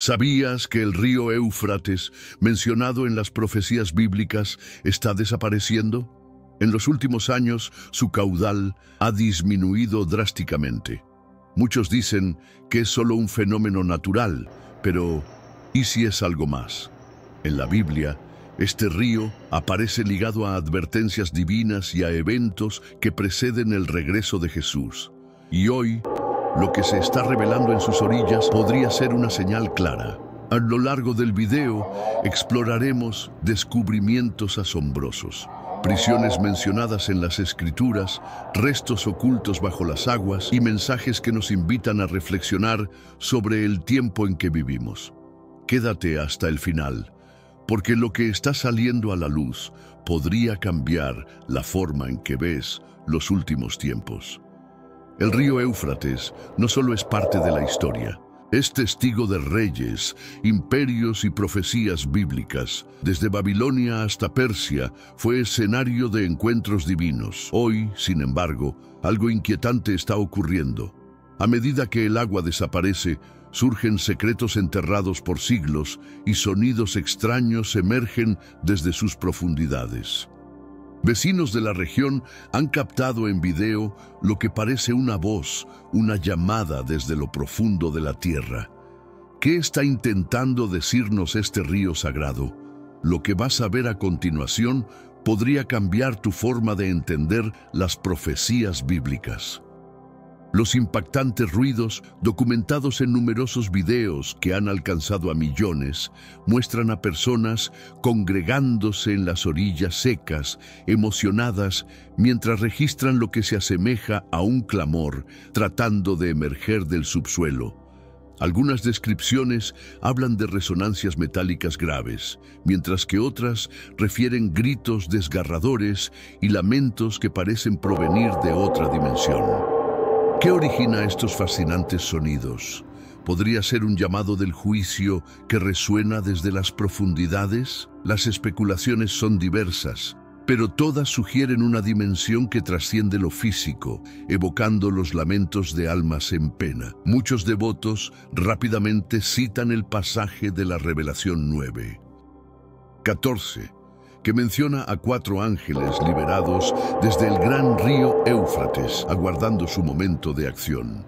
¿Sabías que el río Éufrates, mencionado en las profecías bíblicas, está desapareciendo? En los últimos años, su caudal ha disminuido drásticamente. Muchos dicen que es solo un fenómeno natural, pero ¿y si es algo más? En la Biblia, este río aparece ligado a advertencias divinas y a eventos que preceden el regreso de Jesús. Y hoy, lo que se está revelando en sus orillas podría ser una señal clara. A lo largo del video, exploraremos descubrimientos asombrosos, prisiones mencionadas en las Escrituras, restos ocultos bajo las aguas y mensajes que nos invitan a reflexionar sobre el tiempo en que vivimos. Quédate hasta el final, porque lo que está saliendo a la luz podría cambiar la forma en que ves los últimos tiempos. El río Éufrates no solo es parte de la historia, es testigo de reyes, imperios y profecías bíblicas. Desde Babilonia hasta Persia fue escenario de encuentros divinos. Hoy, sin embargo, algo inquietante está ocurriendo. A medida que el agua desaparece, surgen secretos enterrados por siglos y sonidos extraños emergen desde sus profundidades. Vecinos de la región han captado en video lo que parece una voz, una llamada desde lo profundo de la tierra. ¿Qué está intentando decirnos este río sagrado? Lo que vas a ver a continuación podría cambiar tu forma de entender las profecías bíblicas. Los impactantes ruidos, documentados en numerosos videos que han alcanzado a millones, muestran a personas congregándose en las orillas secas, emocionadas, mientras registran lo que se asemeja a un clamor, tratando de emerger del subsuelo. Algunas descripciones hablan de resonancias metálicas graves, mientras que otras refieren gritos desgarradores y lamentos que parecen provenir de otra dimensión. ¿Qué origina estos fascinantes sonidos? ¿Podría ser un llamado del juicio que resuena desde las profundidades? Las especulaciones son diversas, pero todas sugieren una dimensión que trasciende lo físico, evocando los lamentos de almas en pena. Muchos devotos rápidamente citan el pasaje de la Revelación 9:14, que menciona a 4 ángeles liberados desde el gran río Éufrates, aguardando su momento de acción.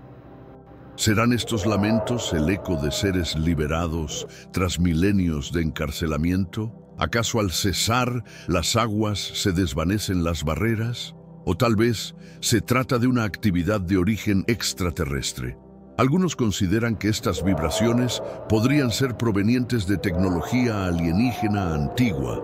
¿Serán estos lamentos el eco de seres liberados tras milenios de encarcelamiento? ¿Acaso al cesar las aguas se desvanecen las barreras? ¿O tal vez se trata de una actividad de origen extraterrestre? Algunos consideran que estas vibraciones podrían ser provenientes de tecnología alienígena antigua,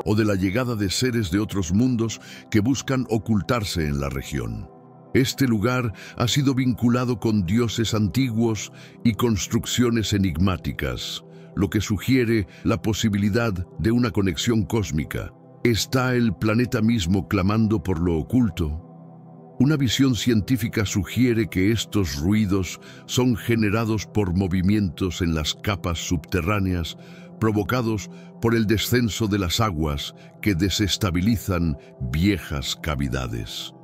o de la llegada de seres de otros mundos que buscan ocultarse en la región. Este lugar ha sido vinculado con dioses antiguos y construcciones enigmáticas, lo que sugiere la posibilidad de una conexión cósmica. ¿Está el planeta mismo clamando por lo oculto? Una visión científica sugiere que estos ruidos son generados por movimientos en las capas subterráneas, provocados por el descenso de las aguas que desestabilizan viejas cavidades.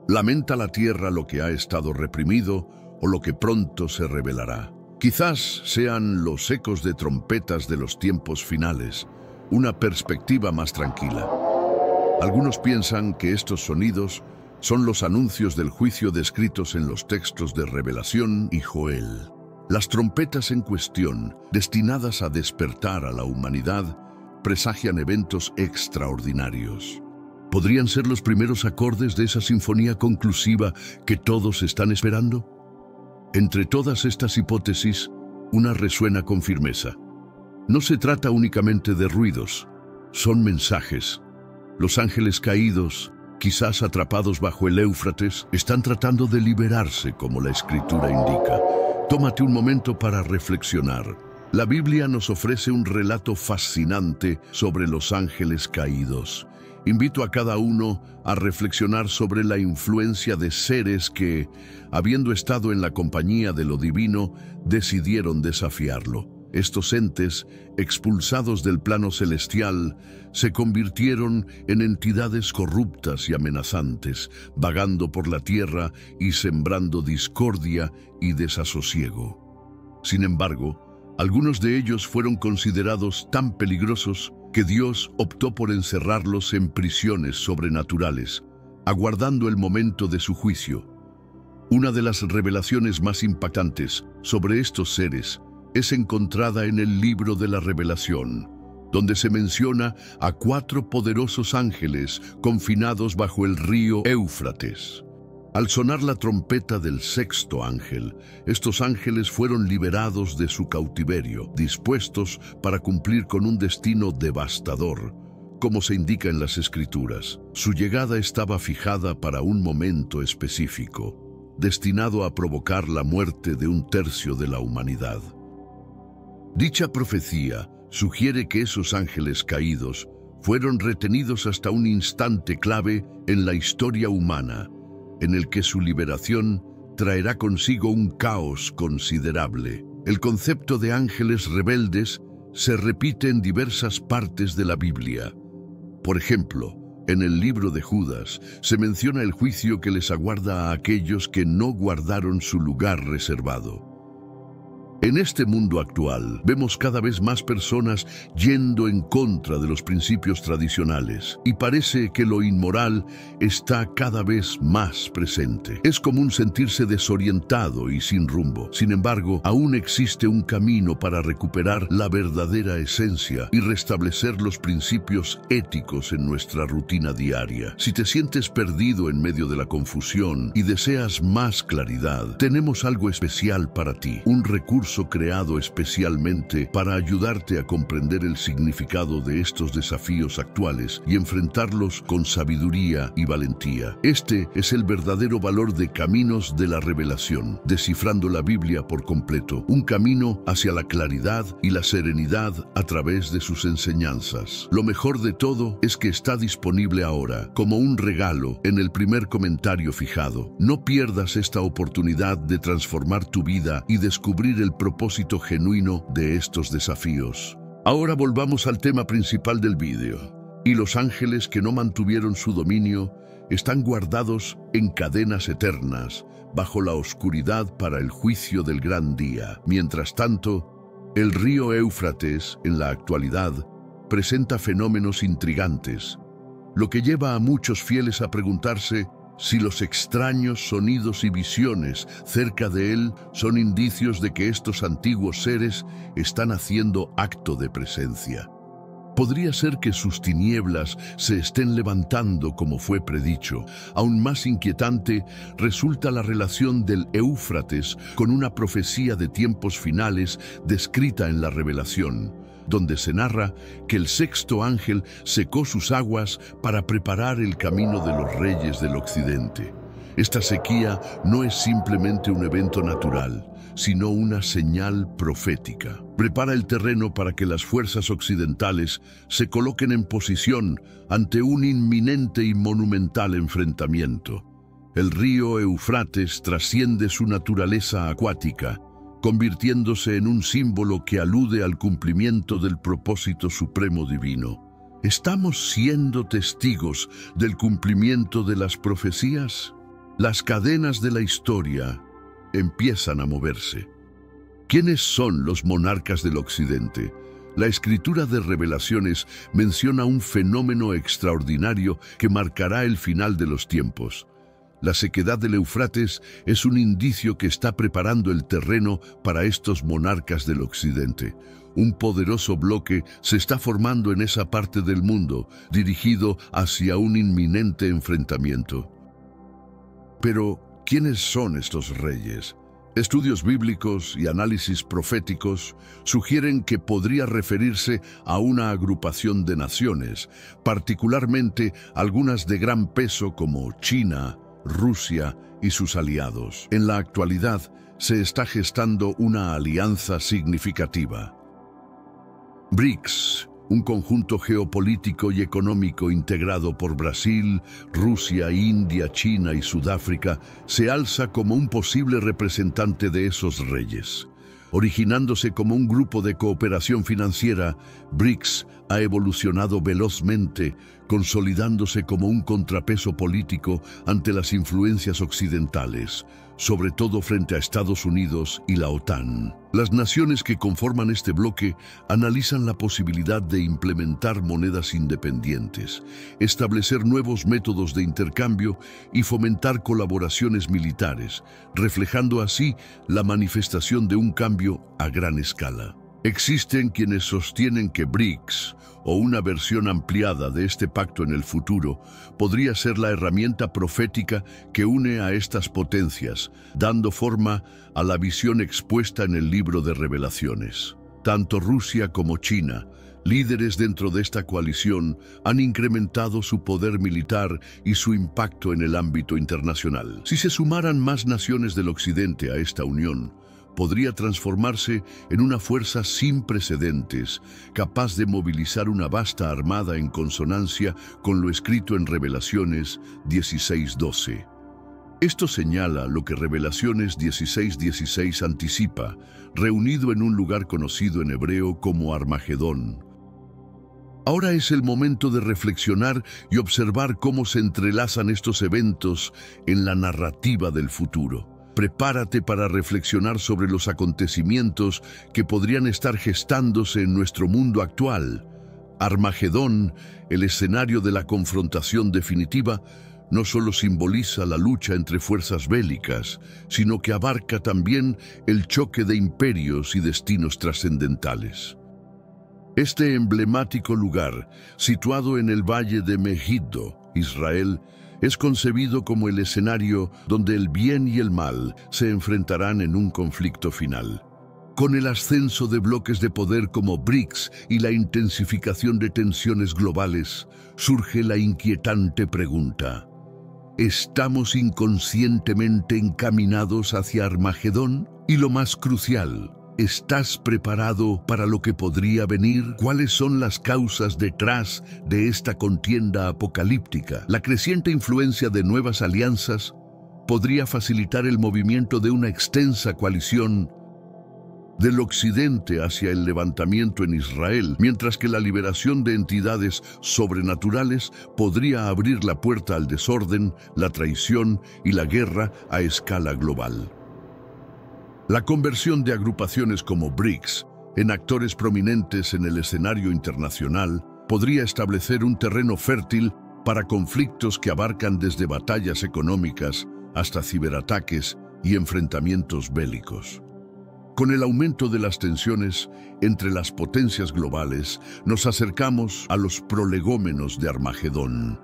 ¿Lamenta la tierra lo que ha estado reprimido o lo que pronto se revelará? Quizás sean los ecos de trompetas de los tiempos finales, una perspectiva más tranquila. Algunos piensan que estos sonidos son los anuncios del juicio descritos en los textos de Revelación y Joel. Las trompetas en cuestión, destinadas a despertar a la humanidad, presagian eventos extraordinarios. ¿Podrían ser los primeros acordes de esa sinfonía conclusiva que todos están esperando? Entre todas estas hipótesis, una resuena con firmeza. No se trata únicamente de ruidos, son mensajes. Los ángeles caídos, quizás atrapados bajo el Éufrates, están tratando de liberarse, como la Escritura indica. Tómate un momento para reflexionar. La Biblia nos ofrece un relato fascinante sobre los ángeles caídos. Invito a cada uno a reflexionar sobre la influencia de seres que, habiendo estado en la compañía de lo divino, decidieron desafiarlo. Estos entes, expulsados del plano celestial, se convirtieron en entidades corruptas y amenazantes, vagando por la tierra y sembrando discordia y desasosiego. Sin embargo, Algunos de ellos fueron considerados tan peligrosos que Dios optó por encerrarlos en prisiones sobrenaturales, aguardando el momento de su juicio. Una de las revelaciones más impactantes sobre estos seres es encontrada en el libro de la Revelación, donde se menciona a 4 poderosos ángeles confinados bajo el río Éufrates. Al sonar la trompeta del 6º ángel, estos ángeles fueron liberados de su cautiverio, dispuestos para cumplir con un destino devastador, como se indica en las Escrituras. Su llegada estaba fijada para un momento específico, destinado a provocar la muerte de 1/3 de la humanidad. Dicha profecía sugiere que esos ángeles caídos fueron retenidos hasta un instante clave en la historia humana, en el que su liberación traerá consigo un caos considerable. El concepto de ángeles rebeldes se repite en diversas partes de la Biblia. Por ejemplo, en el libro de Judas se menciona el juicio que les aguarda a aquellos que no guardaron su lugar reservado. En este mundo actual, vemos cada vez más personas yendo en contra de los principios tradicionales y parece que lo inmoral está cada vez más presente. Es común sentirse desorientado y sin rumbo. Sin embargo, aún existe un camino para recuperar la verdadera esencia y restablecer los principios éticos en nuestra rutina diaria. Si te sientes perdido en medio de la confusión y deseas más claridad, tenemos algo especial para ti, un recurso creado especialmente para ayudarte a comprender el significado de estos desafíos actuales y enfrentarlos con sabiduría y valentía. Este es el verdadero valor de Caminos de la Revelación, descifrando la Biblia por completo, un camino hacia la claridad y la serenidad a través de sus enseñanzas. Lo mejor de todo es que está disponible ahora, como un regalo, en el primer comentario fijado. No pierdas esta oportunidad de transformar tu vida y descubrir el propósito genuino de estos desafíos. Ahora volvamos al tema principal del vídeo. Y los ángeles que no mantuvieron su dominio están guardados en cadenas eternas, bajo la oscuridad para el juicio del gran día. Mientras tanto, el río Éufrates, en la actualidad, presenta fenómenos intrigantes, lo que lleva a muchos fieles a preguntarse si los extraños sonidos y visiones cerca de él son indicios de que estos antiguos seres están haciendo acto de presencia. Podría ser que sus tinieblas se estén levantando como fue predicho. Aún más inquietante resulta la relación del Éufrates con una profecía de tiempos finales descrita en la Revelación, donde se narra que el 6º ángel secó sus aguas para preparar el camino de los reyes del occidente. Esta sequía no es simplemente un evento natural, sino una señal profética. Prepara el terreno para que las fuerzas occidentales se coloquen en posición ante un inminente y monumental enfrentamiento. El río Éufrates trasciende su naturaleza acuática, convirtiéndose en un símbolo que alude al cumplimiento del propósito supremo divino. ¿Estamos siendo testigos del cumplimiento de las profecías? Las cadenas de la historia empiezan a moverse. ¿Quiénes son los monarcas del occidente? La escritura de Revelaciones menciona un fenómeno extraordinario que marcará el final de los tiempos. La sequedad del Éufrates es un indicio que está preparando el terreno para estos monarcas del occidente. Un poderoso bloque se está formando en esa parte del mundo, dirigido hacia un inminente enfrentamiento. Pero, ¿quiénes son estos reyes? Estudios bíblicos y análisis proféticos sugieren que podría referirse a una agrupación de naciones, particularmente algunas de gran peso como China, Rusia y sus aliados. En la actualidad se está gestando una alianza significativa. BRICS, un conjunto geopolítico y económico integrado por Brasil, Rusia, India, China y Sudáfrica, se alza como un posible representante de esos reyes. Originándose como un grupo de cooperación financiera, BRICS ha evolucionado velozmente, consolidándose como un contrapeso político ante las influencias occidentales, sobre todo frente a Estados Unidos y la OTAN. Las naciones que conforman este bloque analizan la posibilidad de implementar monedas independientes, establecer nuevos métodos de intercambio y fomentar colaboraciones militares, reflejando así la manifestación de un cambio a gran escala. Existen quienes sostienen que BRICS, o una versión ampliada de este pacto en el futuro, podría ser la herramienta profética que une a estas potencias, dando forma a la visión expuesta en el libro de Revelaciones. Tanto Rusia como China, líderes dentro de esta coalición, han incrementado su poder militar y su impacto en el ámbito internacional. Si se sumaran más naciones del Occidente a esta unión, podría transformarse en una fuerza sin precedentes, capaz de movilizar una vasta armada en consonancia con lo escrito en Revelaciones 16:12. Esto señala lo que Revelaciones 16:16 anticipa, reunido en un lugar conocido en hebreo como Armagedón. Ahora es el momento de reflexionar y observar cómo se entrelazan estos eventos en la narrativa del futuro. Prepárate para reflexionar sobre los acontecimientos que podrían estar gestándose en nuestro mundo actual. Armagedón, el escenario de la confrontación definitiva, no solo simboliza la lucha entre fuerzas bélicas, sino que abarca también el choque de imperios y destinos trascendentales. Este emblemático lugar, situado en el valle de Megiddo, Israel, es concebido como el escenario donde el bien y el mal se enfrentarán en un conflicto final. Con el ascenso de bloques de poder como BRICS y la intensificación de tensiones globales, surge la inquietante pregunta: ¿estamos inconscientemente encaminados hacia Armagedón? Y lo más crucial, ¿estás preparado para lo que podría venir? ¿Cuáles son las causas detrás de esta contienda apocalíptica? La creciente influencia de nuevas alianzas podría facilitar el movimiento de una extensa coalición del occidente hacia el levantamiento en Israel, mientras que la liberación de entidades sobrenaturales podría abrir la puerta al desorden, la traición y la guerra a escala global. La conversión de agrupaciones como BRICS en actores prominentes en el escenario internacional podría establecer un terreno fértil para conflictos que abarcan desde batallas económicas hasta ciberataques y enfrentamientos bélicos. Con el aumento de las tensiones entre las potencias globales, nos acercamos a los prolegómenos de Armagedón.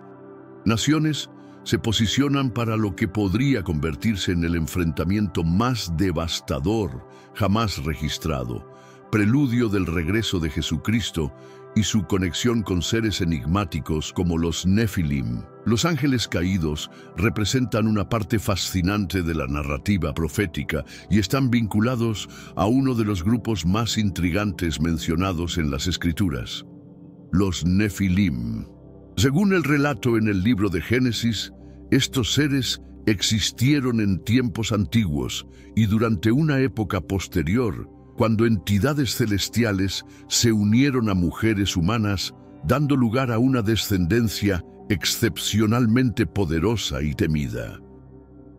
Naciones se posicionan para lo que podría convertirse en el enfrentamiento más devastador jamás registrado, preludio del regreso de Jesucristo y su conexión con seres enigmáticos como los Nefilim. Los ángeles caídos representan una parte fascinante de la narrativa profética y están vinculados a uno de los grupos más intrigantes mencionados en las Escrituras, los Nefilim. Según el relato en el libro de Génesis, estos seres existieron en tiempos antiguos y durante una época posterior, cuando entidades celestiales se unieron a mujeres humanas, dando lugar a una descendencia excepcionalmente poderosa y temida.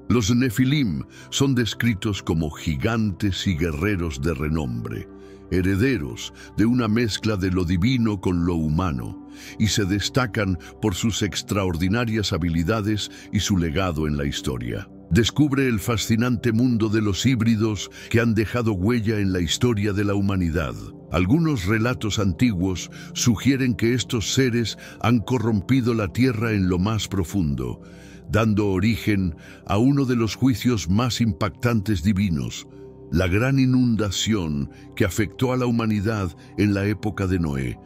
Los Nefilim son descritos como gigantes y guerreros de renombre, herederos de una mezcla de lo divino con lo humano, y se destacan por sus extraordinarias habilidades y su legado en la historia. Descubre el fascinante mundo de los híbridos que han dejado huella en la historia de la humanidad. Algunos relatos antiguos sugieren que estos seres han corrompido la tierra en lo más profundo, dando origen a uno de los juicios más impactantes divinos, la gran inundación que afectó a la humanidad en la época de Noé.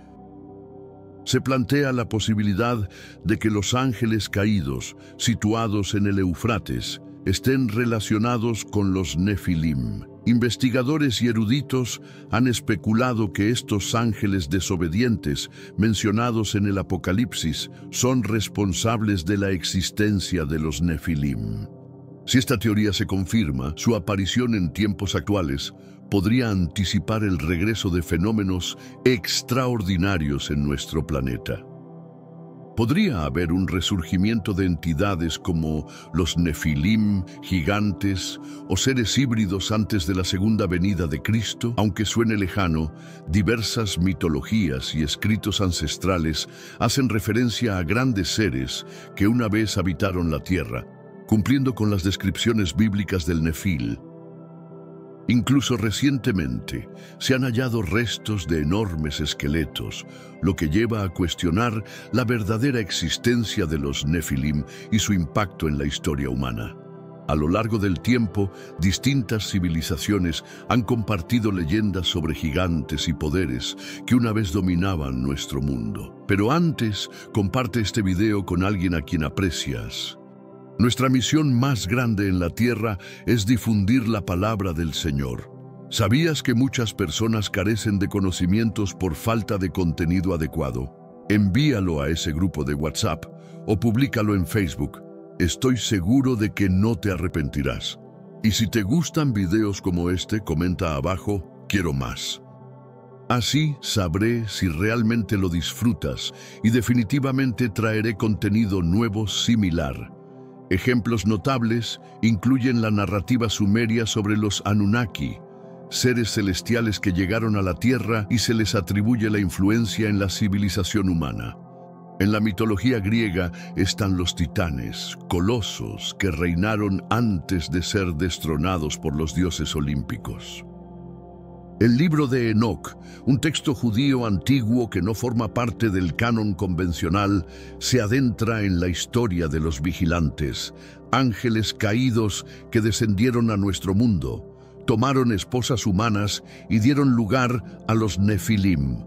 Se plantea la posibilidad de que los ángeles caídos, situados en el Éufrates, estén relacionados con los Nefilim. Investigadores y eruditos han especulado que estos ángeles desobedientes, mencionados en el Apocalipsis, son responsables de la existencia de los Nefilim. Si esta teoría se confirma, su aparición en tiempos actuales podría anticipar el regreso de fenómenos extraordinarios en nuestro planeta. ¿Podría haber un resurgimiento de entidades como los Nefilim, gigantes o seres híbridos antes de la segunda venida de Cristo? Aunque suene lejano, diversas mitologías y escritos ancestrales hacen referencia a grandes seres que una vez habitaron la tierra, cumpliendo con las descripciones bíblicas del Nefil. Incluso recientemente se han hallado restos de enormes esqueletos, lo que lleva a cuestionar la verdadera existencia de los Nefilim y su impacto en la historia humana. A lo largo del tiempo, distintas civilizaciones han compartido leyendas sobre gigantes y poderes que una vez dominaban nuestro mundo. Pero antes, comparte este video con alguien a quien aprecias. Nuestra misión más grande en la tierra es difundir la palabra del Señor. ¿Sabías que muchas personas carecen de conocimientos por falta de contenido adecuado? Envíalo a ese grupo de WhatsApp o públicalo en Facebook. Estoy seguro de que no te arrepentirás. Y si te gustan videos como este, comenta abajo, quiero más. Así sabré si realmente lo disfrutas y definitivamente traeré contenido nuevo similar. Ejemplos notables incluyen la narrativa sumeria sobre los Anunnaki, seres celestiales que llegaron a la Tierra y se les atribuye la influencia en la civilización humana. En la mitología griega están los titanes, colosos que reinaron antes de ser destronados por los dioses olímpicos. El libro de Enoc, un texto judío antiguo que no forma parte del canon convencional, se adentra en la historia de los vigilantes, ángeles caídos que descendieron a nuestro mundo, tomaron esposas humanas y dieron lugar a los Nefilim.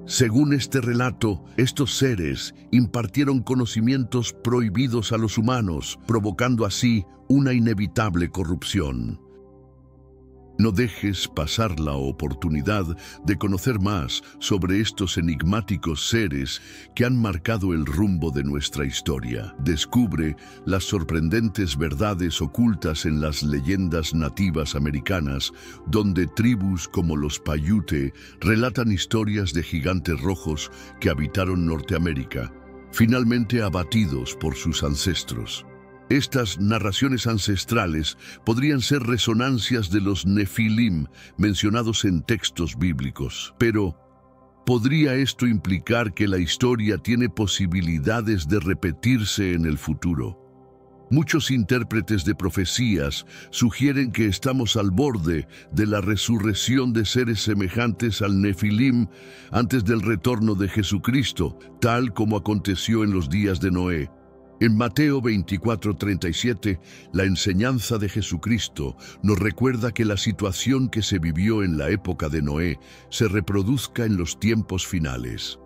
Según este relato, estos seres impartieron conocimientos prohibidos a los humanos, provocando así una inevitable corrupción. No dejes pasar la oportunidad de conocer más sobre estos enigmáticos seres que han marcado el rumbo de nuestra historia. Descubre las sorprendentes verdades ocultas en las leyendas nativas americanas, donde tribus como los Paiute relatan historias de gigantes rojos que habitaron Norteamérica, finalmente abatidos por sus ancestros. Estas narraciones ancestrales podrían ser resonancias de los Nefilim mencionados en textos bíblicos. Pero, ¿podría esto implicar que la historia tiene posibilidades de repetirse en el futuro? Muchos intérpretes de profecías sugieren que estamos al borde de la resurrección de seres semejantes al Nefilim antes del retorno de Jesucristo, tal como aconteció en los días de Noé. En Mateo 24:37, la enseñanza de Jesucristo nos recuerda que la situación que se vivió en la época de Noé se reproduzca en los tiempos finales.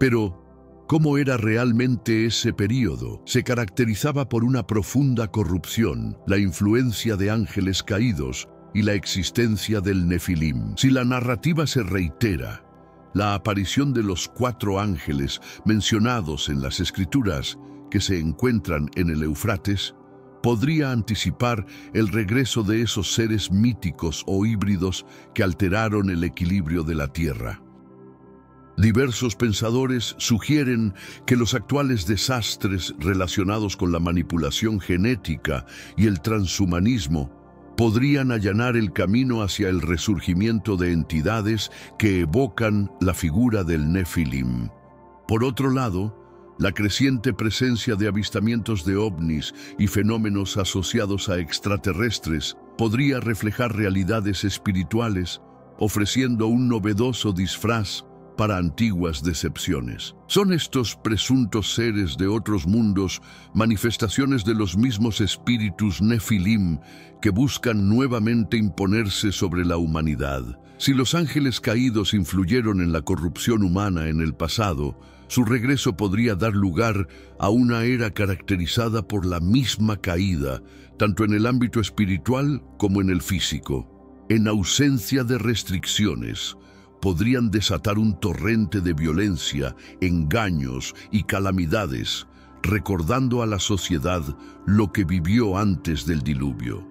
Pero, ¿cómo era realmente ese período? Se caracterizaba por una profunda corrupción, la influencia de ángeles caídos y la existencia del Nefilim. Si la narrativa se reitera, la aparición de los 4 ángeles mencionados en las Escrituras que se encuentran en el Éufrates, podría anticipar el regreso de esos seres míticos o híbridos que alteraron el equilibrio de la Tierra. Diversos pensadores sugieren que los actuales desastres relacionados con la manipulación genética y el transhumanismo podrían allanar el camino hacia el resurgimiento de entidades que evocan la figura del Nefilim. Por otro lado, la creciente presencia de avistamientos de ovnis y fenómenos asociados a extraterrestres podría reflejar realidades espirituales, ofreciendo un novedoso disfraz para antiguas decepciones. ¿Son estos presuntos seres de otros mundos manifestaciones de los mismos espíritus Nefilim que buscan nuevamente imponerse sobre la humanidad? Si los ángeles caídos influyeron en la corrupción humana en el pasado, su regreso podría dar lugar a una era caracterizada por la misma caída, tanto en el ámbito espiritual como en el físico. En ausencia de restricciones, podrían desatar un torrente de violencia, engaños y calamidades, recordando a la sociedad lo que vivió antes del diluvio.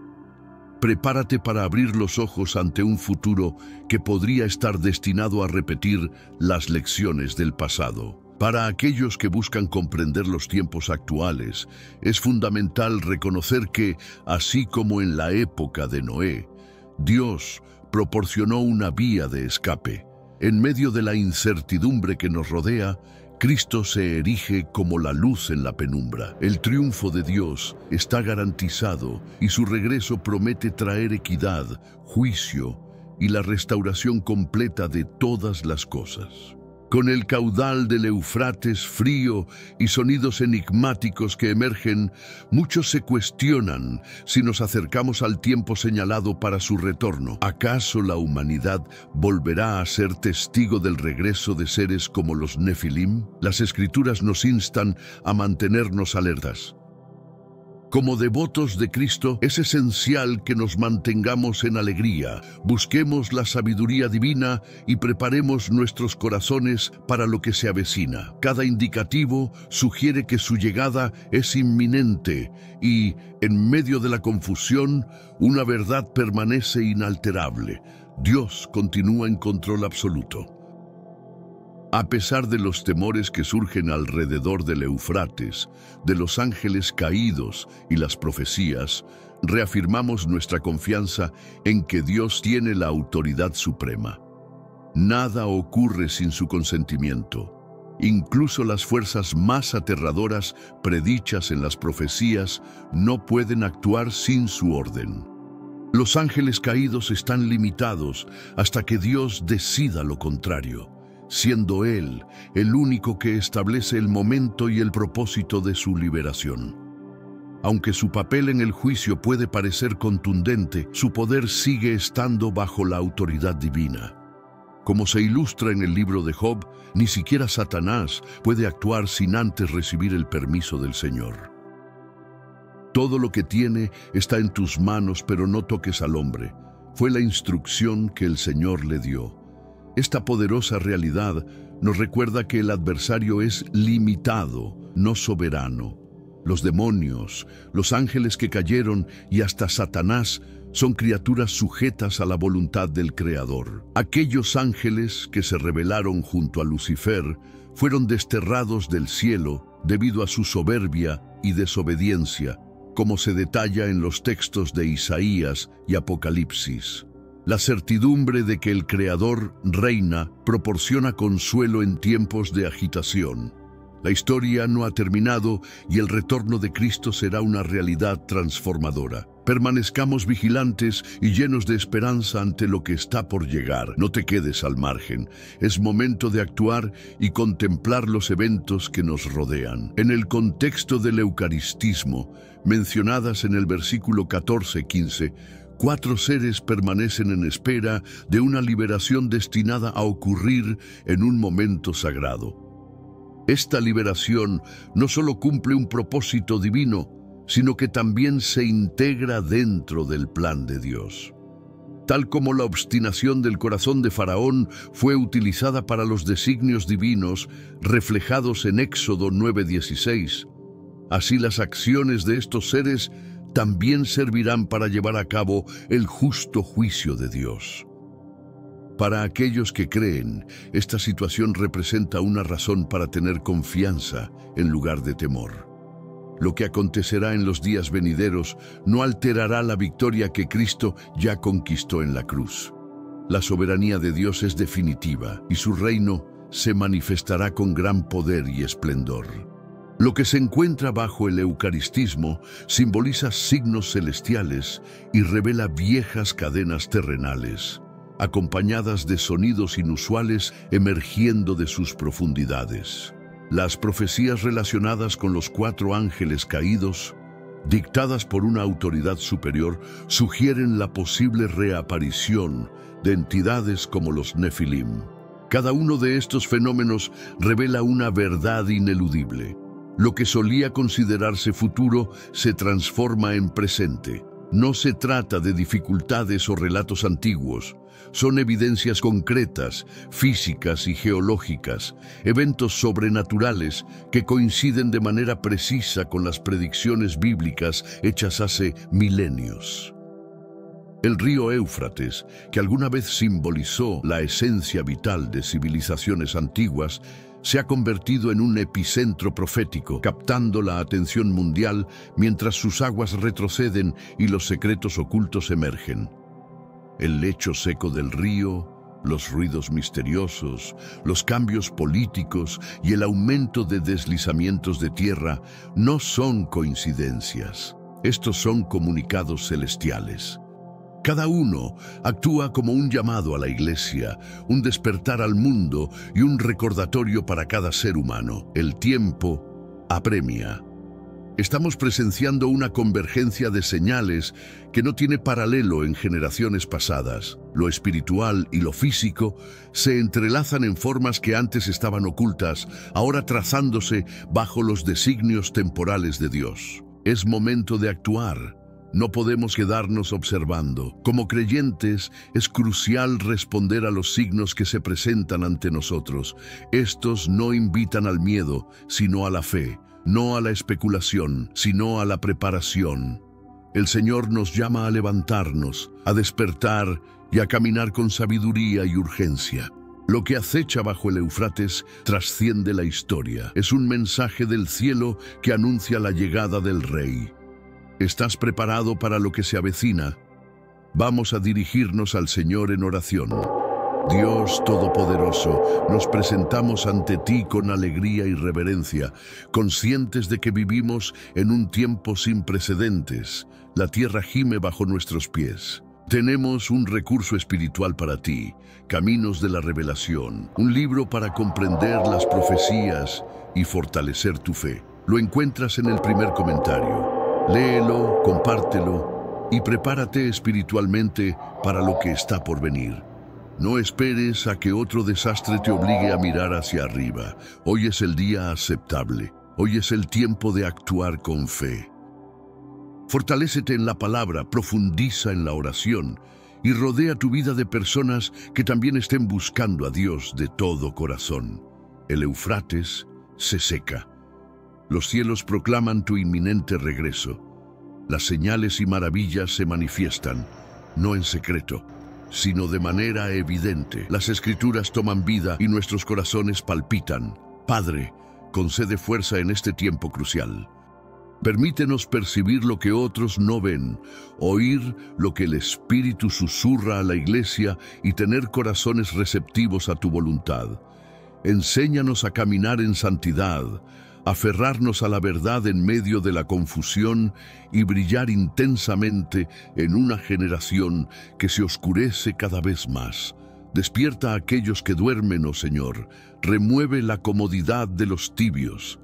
Prepárate para abrir los ojos ante un futuro que podría estar destinado a repetir las lecciones del pasado. Para aquellos que buscan comprender los tiempos actuales, es fundamental reconocer que, así como en la época de Noé, Dios proporcionó una vía de escape. En medio de la incertidumbre que nos rodea, Cristo se erige como la luz en la penumbra. El triunfo de Dios está garantizado y su regreso promete traer equidad, juicio y la restauración completa de todas las cosas. Con el caudal del Éufrates frío y sonidos enigmáticos que emergen, muchos se cuestionan si nos acercamos al tiempo señalado para su retorno. ¿Acaso la humanidad volverá a ser testigo del regreso de seres como los Nefilim? Las Escrituras nos instan a mantenernos alertas. Como devotos de Cristo, es esencial que nos mantengamos en alegría, busquemos la sabiduría divina y preparemos nuestros corazones para lo que se avecina. Cada indicativo sugiere que su llegada es inminente y, en medio de la confusión, una verdad permanece inalterable. Dios continúa en control absoluto. A pesar de los temores que surgen alrededor del Éufrates, de los ángeles caídos y las profecías, reafirmamos nuestra confianza en que Dios tiene la autoridad suprema. Nada ocurre sin su consentimiento. Incluso las fuerzas más aterradoras predichas en las profecías no pueden actuar sin su orden. Los ángeles caídos están limitados hasta que Dios decida lo contrario, siendo Él el único que establece el momento y el propósito de su liberación. Aunque su papel en el juicio puede parecer contundente, su poder sigue estando bajo la autoridad divina. Como se ilustra en el libro de Job, ni siquiera Satanás puede actuar sin antes recibir el permiso del Señor. Todo lo que tiene está en tus manos, pero no toques al hombre. Fue la instrucción que el Señor le dio. Esta poderosa realidad nos recuerda que el adversario es limitado, no soberano. Los demonios, los ángeles que cayeron y hasta Satanás son criaturas sujetas a la voluntad del Creador. Aquellos ángeles que se rebelaron junto a Lucifer fueron desterrados del cielo debido a su soberbia y desobediencia, como se detalla en los textos de Isaías y Apocalipsis. La certidumbre de que el Creador reina proporciona consuelo en tiempos de agitación. La historia no ha terminado y el retorno de Cristo será una realidad transformadora. Permanezcamos vigilantes y llenos de esperanza ante lo que está por llegar. No te quedes al margen. Es momento de actuar y contemplar los eventos que nos rodean. En el contexto del eucaristismo, mencionadas en el versículo 14-15, 4 seres permanecen en espera de una liberación destinada a ocurrir en un momento sagrado. Esta liberación no solo cumple un propósito divino, sino que también se integra dentro del plan de Dios. Tal como la obstinación del corazón de Faraón fue utilizada para los designios divinos reflejados en Éxodo 9:16, así las acciones de estos seres también servirán para llevar a cabo el justo juicio de Dios. Para aquellos que creen, esta situación representa una razón para tener confianza en lugar de temor. Lo que acontecerá en los días venideros no alterará la victoria que Cristo ya conquistó en la cruz. La soberanía de Dios es definitiva y su reino se manifestará con gran poder y esplendor. Lo que se encuentra bajo el eucaristismo simboliza signos celestiales y revela viejas cadenas terrenales, acompañadas de sonidos inusuales emergiendo de sus profundidades. Las profecías relacionadas con los 4 ángeles caídos, dictadas por una autoridad superior, sugieren la posible reaparición de entidades como los Nefilim. Cada uno de estos fenómenos revela una verdad ineludible. Lo que solía considerarse futuro se transforma en presente. No se trata de dificultades o relatos antiguos. Son evidencias concretas, físicas y geológicas, eventos sobrenaturales que coinciden de manera precisa con las predicciones bíblicas hechas hace milenios. El río Éufrates, que alguna vez simbolizó la esencia vital de civilizaciones antiguas, se ha convertido en un epicentro profético, captando la atención mundial mientras sus aguas retroceden y los secretos ocultos emergen. El lecho seco del río, los ruidos misteriosos, los cambios políticos y el aumento de deslizamientos de tierra no son coincidencias. Estos son comunicados celestiales. Cada uno actúa como un llamado a la Iglesia, un despertar al mundo y un recordatorio para cada ser humano. El tiempo apremia. Estamos presenciando una convergencia de señales que no tiene paralelo en generaciones pasadas. Lo espiritual y lo físico se entrelazan en formas que antes estaban ocultas, ahora trazándose bajo los designios temporales de Dios. Es momento de actuar. No podemos quedarnos observando. Como creyentes, es crucial responder a los signos que se presentan ante nosotros. Estos no invitan al miedo, sino a la fe. No a la especulación, sino a la preparación. El Señor nos llama a levantarnos, a despertar y a caminar con sabiduría y urgencia. Lo que acecha bajo el Éufrates trasciende la historia. Es un mensaje del cielo que anuncia la llegada del Rey. ¿Estás preparado para lo que se avecina? Vamos a dirigirnos al Señor en oración. Dios Todopoderoso, nos presentamos ante ti con alegría y reverencia, conscientes de que vivimos en un tiempo sin precedentes. La tierra gime bajo nuestros pies. Tenemos un recurso espiritual para ti, Caminos de la Revelación, un libro para comprender las profecías y fortalecer tu fe. Lo encuentras en el primer comentario. Léelo, compártelo y prepárate espiritualmente para lo que está por venir. No esperes a que otro desastre te obligue a mirar hacia arriba. Hoy es el día aceptable. Hoy es el tiempo de actuar con fe. Fortalécete en la palabra, profundiza en la oración y rodea tu vida de personas que también estén buscando a Dios de todo corazón. El Éufrates se seca. Los cielos proclaman tu inminente regreso. Las señales y maravillas se manifiestan, no en secreto, sino de manera evidente. Las Escrituras toman vida y nuestros corazones palpitan. Padre, concede fuerza en este tiempo crucial. Permítenos percibir lo que otros no ven, oír lo que el Espíritu susurra a la Iglesia y tener corazones receptivos a tu voluntad. Enséñanos a caminar en santidad, aferrarnos a la verdad en medio de la confusión y brillar intensamente en una generación que se oscurece cada vez más. Despierta a aquellos que duermen, oh Señor, remueve la comodidad de los tibios.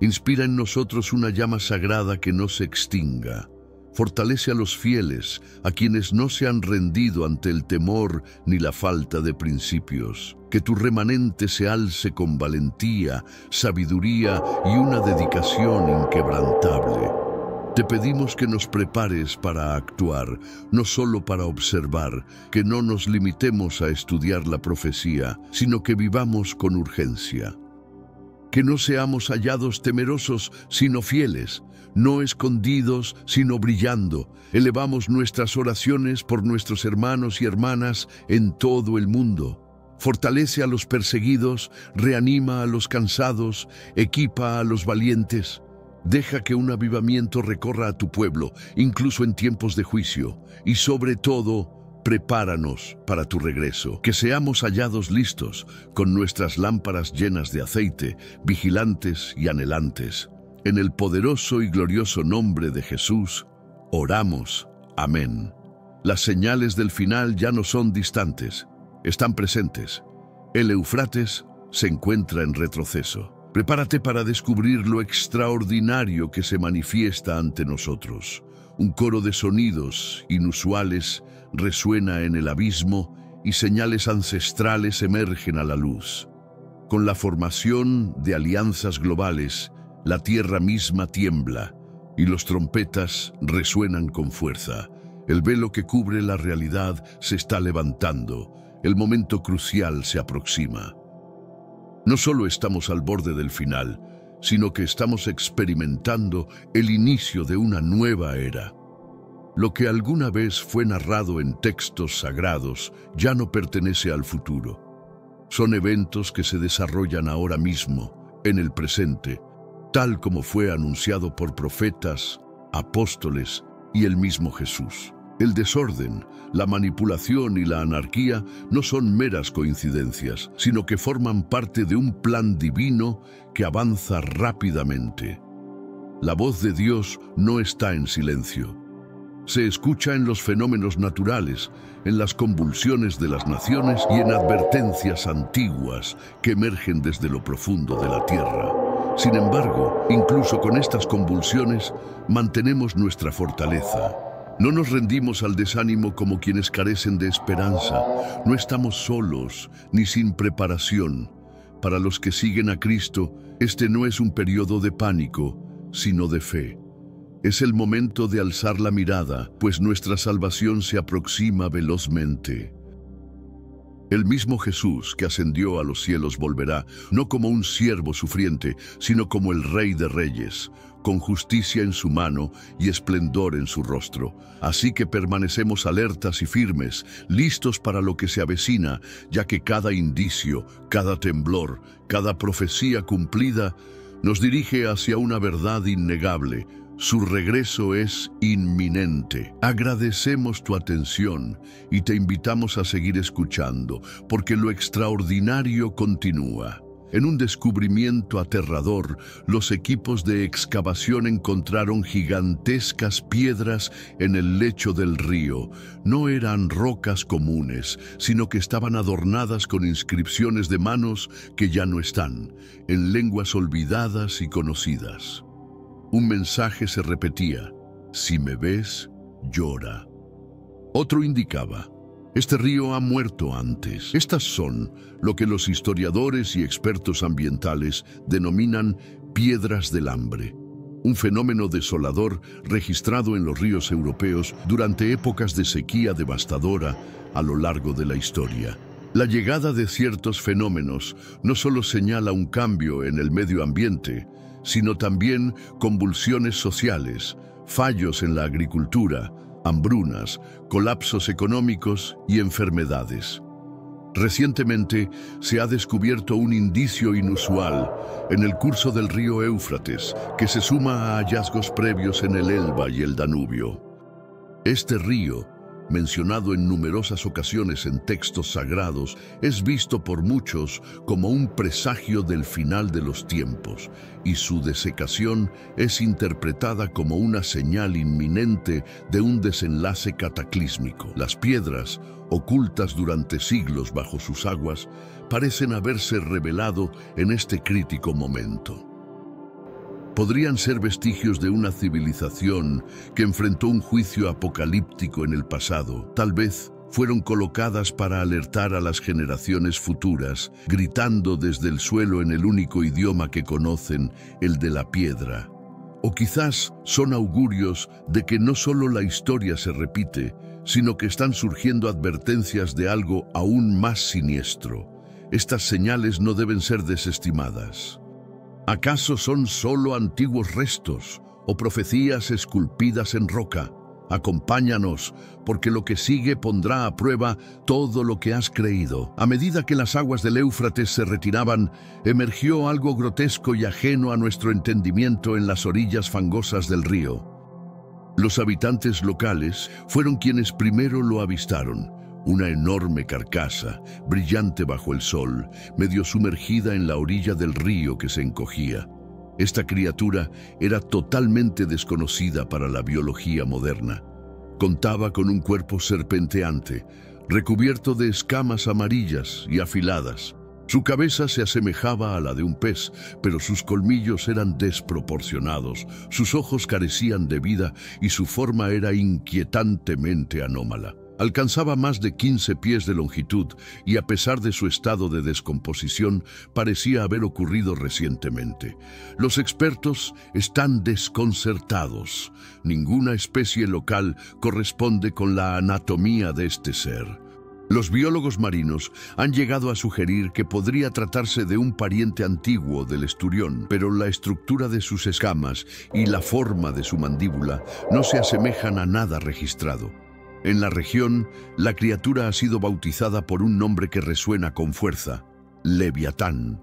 Inspira en nosotros una llama sagrada que no se extinga. Fortalece a los fieles, a quienes no se han rendido ante el temor ni la falta de principios. Que tu remanente se alce con valentía, sabiduría y una dedicación inquebrantable. Te pedimos que nos prepares para actuar, no solo para observar, que no nos limitemos a estudiar la profecía, sino que vivamos con urgencia. Que no seamos hallados temerosos, sino fieles, no escondidos, sino brillando. Elevamos nuestras oraciones por nuestros hermanos y hermanas en todo el mundo. Fortalece a los perseguidos, reanima a los cansados, equipa a los valientes. Deja que un avivamiento recorra a tu pueblo, incluso en tiempos de juicio, y sobre todo, prepáranos para tu regreso, que seamos hallados listos, con nuestras lámparas llenas de aceite, vigilantes y anhelantes. En el poderoso y glorioso nombre de Jesús, oramos. Amén. Las señales del final ya no son distantes, están presentes. El Éufrates se encuentra en retroceso. Prepárate para descubrir lo extraordinario que se manifiesta ante nosotros. Un coro de sonidos inusuales resuena en el abismo y señales ancestrales emergen a la luz. Con la formación de alianzas globales, la tierra misma tiembla y los trompetas resuenan con fuerza. El velo que cubre la realidad se está levantando. El momento crucial se aproxima. No solo estamos al borde del final, sino que estamos experimentando el inicio de una nueva era. Lo que alguna vez fue narrado en textos sagrados ya no pertenece al futuro. Son eventos que se desarrollan ahora mismo, en el presente, tal como fue anunciado por profetas, apóstoles y el mismo Jesús. El desorden, la manipulación y la anarquía no son meras coincidencias, sino que forman parte de un plan divino que avanza rápidamente. La voz de Dios no está en silencio. Se escucha en los fenómenos naturales, en las convulsiones de las naciones y en advertencias antiguas que emergen desde lo profundo de la tierra. Sin embargo, incluso con estas convulsiones, mantenemos nuestra fortaleza. No nos rendimos al desánimo como quienes carecen de esperanza. No estamos solos, ni sin preparación. Para los que siguen a Cristo, este no es un periodo de pánico, sino de fe. Es el momento de alzar la mirada, pues nuestra salvación se aproxima velozmente. El mismo Jesús que ascendió a los cielos volverá, no como un siervo sufriente, sino como el Rey de Reyes, con justicia en su mano y esplendor en su rostro. Así que permanecemos alertas y firmes, listos para lo que se avecina, ya que cada indicio, cada temblor, cada profecía cumplida, nos dirige hacia una verdad innegable. Su regreso es inminente. Agradecemos tu atención y te invitamos a seguir escuchando, porque lo extraordinario continúa. En un descubrimiento aterrador, los equipos de excavación encontraron gigantescas piedras en el lecho del río. No eran rocas comunes, sino que estaban adornadas con inscripciones de manos que ya no están, en lenguas olvidadas y conocidas. Un mensaje se repetía: si me ves, llora. Otro indicaba: este río ha muerto antes. Estas son lo que los historiadores y expertos ambientales denominan piedras del hambre, un fenómeno desolador registrado en los ríos europeos durante épocas de sequía devastadora a lo largo de la historia. La llegada de ciertos fenómenos no solo señala un cambio en el medio ambiente, sino también convulsiones sociales, fallos en la agricultura, hambrunas, colapsos económicos y enfermedades. Recientemente se ha descubierto un indicio inusual en el curso del río Éufrates, que se suma a hallazgos previos en el Elba y el Danubio. Este río, mencionado en numerosas ocasiones en textos sagrados, es visto por muchos como un presagio del final de los tiempos, y su desecación es interpretada como una señal inminente de un desenlace cataclísmico. Las piedras, ocultas durante siglos bajo sus aguas, parecen haberse revelado en este crítico momento. Podrían ser vestigios de una civilización que enfrentó un juicio apocalíptico en el pasado. Tal vez fueron colocadas para alertar a las generaciones futuras, gritando desde el suelo en el único idioma que conocen, el de la piedra. O quizás son augurios de que no solo la historia se repite, sino que están surgiendo advertencias de algo aún más siniestro. Estas señales no deben ser desestimadas. ¿Acaso son solo antiguos restos o profecías esculpidas en roca? Acompáñanos, porque lo que sigue pondrá a prueba todo lo que has creído. A medida que las aguas del Éufrates se retiraban, emergió algo grotesco y ajeno a nuestro entendimiento en las orillas fangosas del río. Los habitantes locales fueron quienes primero lo avistaron. Una enorme carcasa, brillante bajo el sol, medio sumergida en la orilla del río que se encogía. Esta criatura era totalmente desconocida para la biología moderna. Contaba con un cuerpo serpenteante, recubierto de escamas amarillas y afiladas. Su cabeza se asemejaba a la de un pez, pero sus colmillos eran desproporcionados, sus ojos carecían de vida y su forma era inquietantemente anómala. Alcanzaba más de 15 pies de longitud y, a pesar de su estado de descomposición, parecía haber ocurrido recientemente. Los expertos están desconcertados. Ninguna especie local corresponde con la anatomía de este ser. Los biólogos marinos han llegado a sugerir que podría tratarse de un pariente antiguo del esturión, pero la estructura de sus escamas y la forma de su mandíbula no se asemejan a nada registrado. En la región, la criatura ha sido bautizada por un nombre que resuena con fuerza: Leviatán.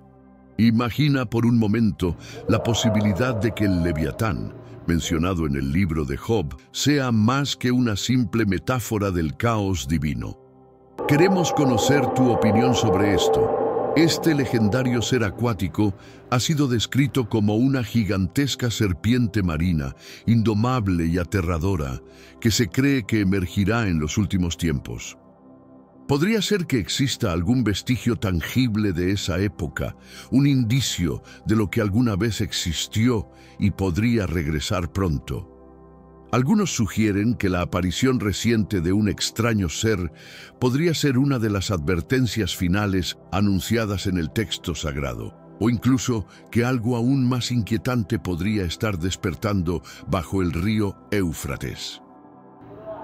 Imagina por un momento la posibilidad de que el Leviatán, mencionado en el libro de Job, sea más que una simple metáfora del caos divino. Queremos conocer tu opinión sobre esto. Este legendario ser acuático ha sido descrito como una gigantesca serpiente marina, indomable y aterradora, que se cree que emergirá en los últimos tiempos. ¿Podría ser que exista algún vestigio tangible de esa época, un indicio de lo que alguna vez existió y podría regresar pronto? Algunos sugieren que la aparición reciente de un extraño ser podría ser una de las advertencias finales anunciadas en el texto sagrado, o incluso que algo aún más inquietante podría estar despertando bajo el río Éufrates.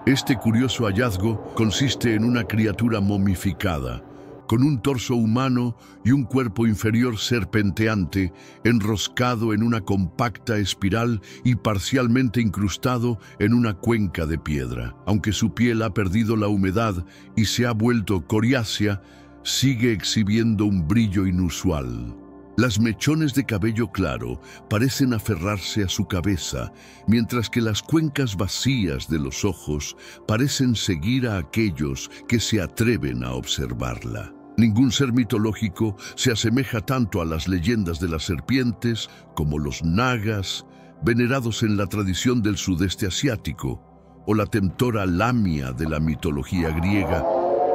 Este curioso hallazgo consiste en una criatura momificada, con un torso humano y un cuerpo inferior serpenteante, enroscado en una compacta espiral y parcialmente incrustado en una cuenca de piedra. Aunque su piel ha perdido la humedad y se ha vuelto coriácea, sigue exhibiendo un brillo inusual. Las mechones de cabello claro parecen aferrarse a su cabeza, mientras que las cuencas vacías de los ojos parecen seguir a aquellos que se atreven a observarla. Ningún ser mitológico se asemeja tanto a las leyendas de las serpientes como los nagas, venerados en la tradición del sudeste asiático, o la temptora Lamia de la mitología griega,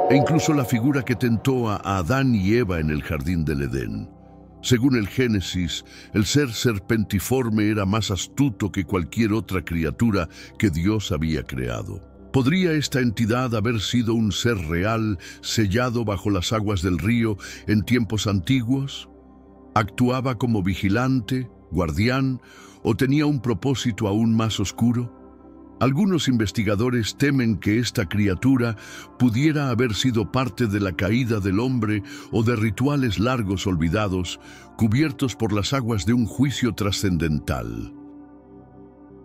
e incluso la figura que tentó a Adán y Eva en el jardín del Edén. Según el Génesis, el ser serpentiforme era más astuto que cualquier otra criatura que Dios había creado. ¿Podría esta entidad haber sido un ser real sellado bajo las aguas del río en tiempos antiguos? ¿Actuaba como vigilante, guardián, o tenía un propósito aún más oscuro? Algunos investigadores temen que esta criatura pudiera haber sido parte de la caída del hombre o de rituales largos olvidados, cubiertos por las aguas de un juicio trascendental.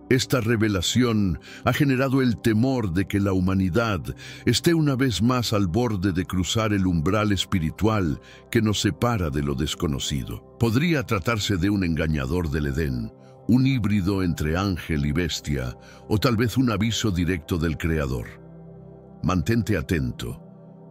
Esta revelación ha generado el temor de que la humanidad esté una vez más al borde de cruzar el umbral espiritual que nos separa de lo desconocido. Podría tratarse de un engañador del Edén, un híbrido entre ángel y bestia, o tal vez un aviso directo del Creador. Mantente atento,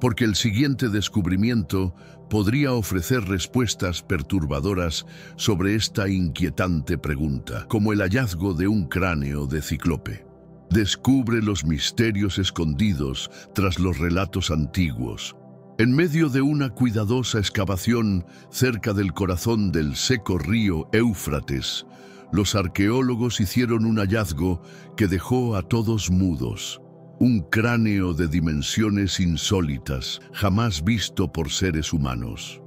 porque el siguiente descubrimiento podría ofrecer respuestas perturbadoras sobre esta inquietante pregunta, como el hallazgo de un cráneo de cíclope. Descubre los misterios escondidos tras los relatos antiguos. En medio de una cuidadosa excavación cerca del corazón del seco río Éufrates, los arqueólogos hicieron un hallazgo que dejó a todos mudos. Un cráneo de dimensiones insólitas, jamás visto por seres humanos.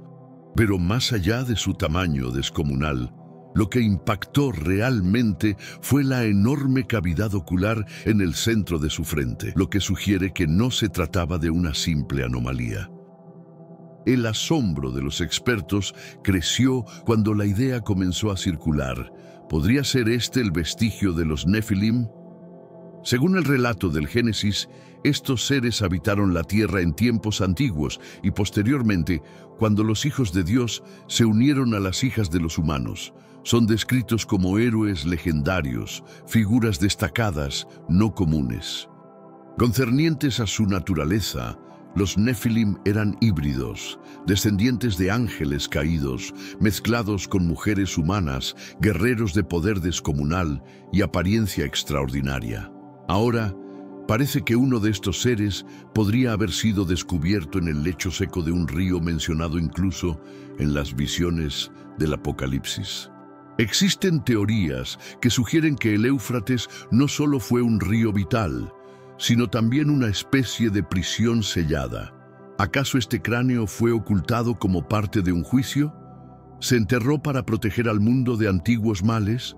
Pero más allá de su tamaño descomunal, lo que impactó realmente fue la enorme cavidad ocular en el centro de su frente, lo que sugiere que no se trataba de una simple anomalía. El asombro de los expertos creció cuando la idea comenzó a circular. ¿Podría ser este el vestigio de los Nefilim? Según el relato del Génesis, estos seres habitaron la tierra en tiempos antiguos y posteriormente, cuando los hijos de Dios se unieron a las hijas de los humanos, son descritos como héroes legendarios, figuras destacadas, no comunes. Concernientes a su naturaleza, los Nefilim eran híbridos, descendientes de ángeles caídos, mezclados con mujeres humanas, guerreros de poder descomunal y apariencia extraordinaria. Ahora, parece que uno de estos seres podría haber sido descubierto en el lecho seco de un río mencionado incluso en las visiones del Apocalipsis. Existen teorías que sugieren que el Éufrates no solo fue un río vital, sino también una especie de prisión sellada. ¿Acaso este cráneo fue ocultado como parte de un juicio? ¿Se enterró para proteger al mundo de antiguos males?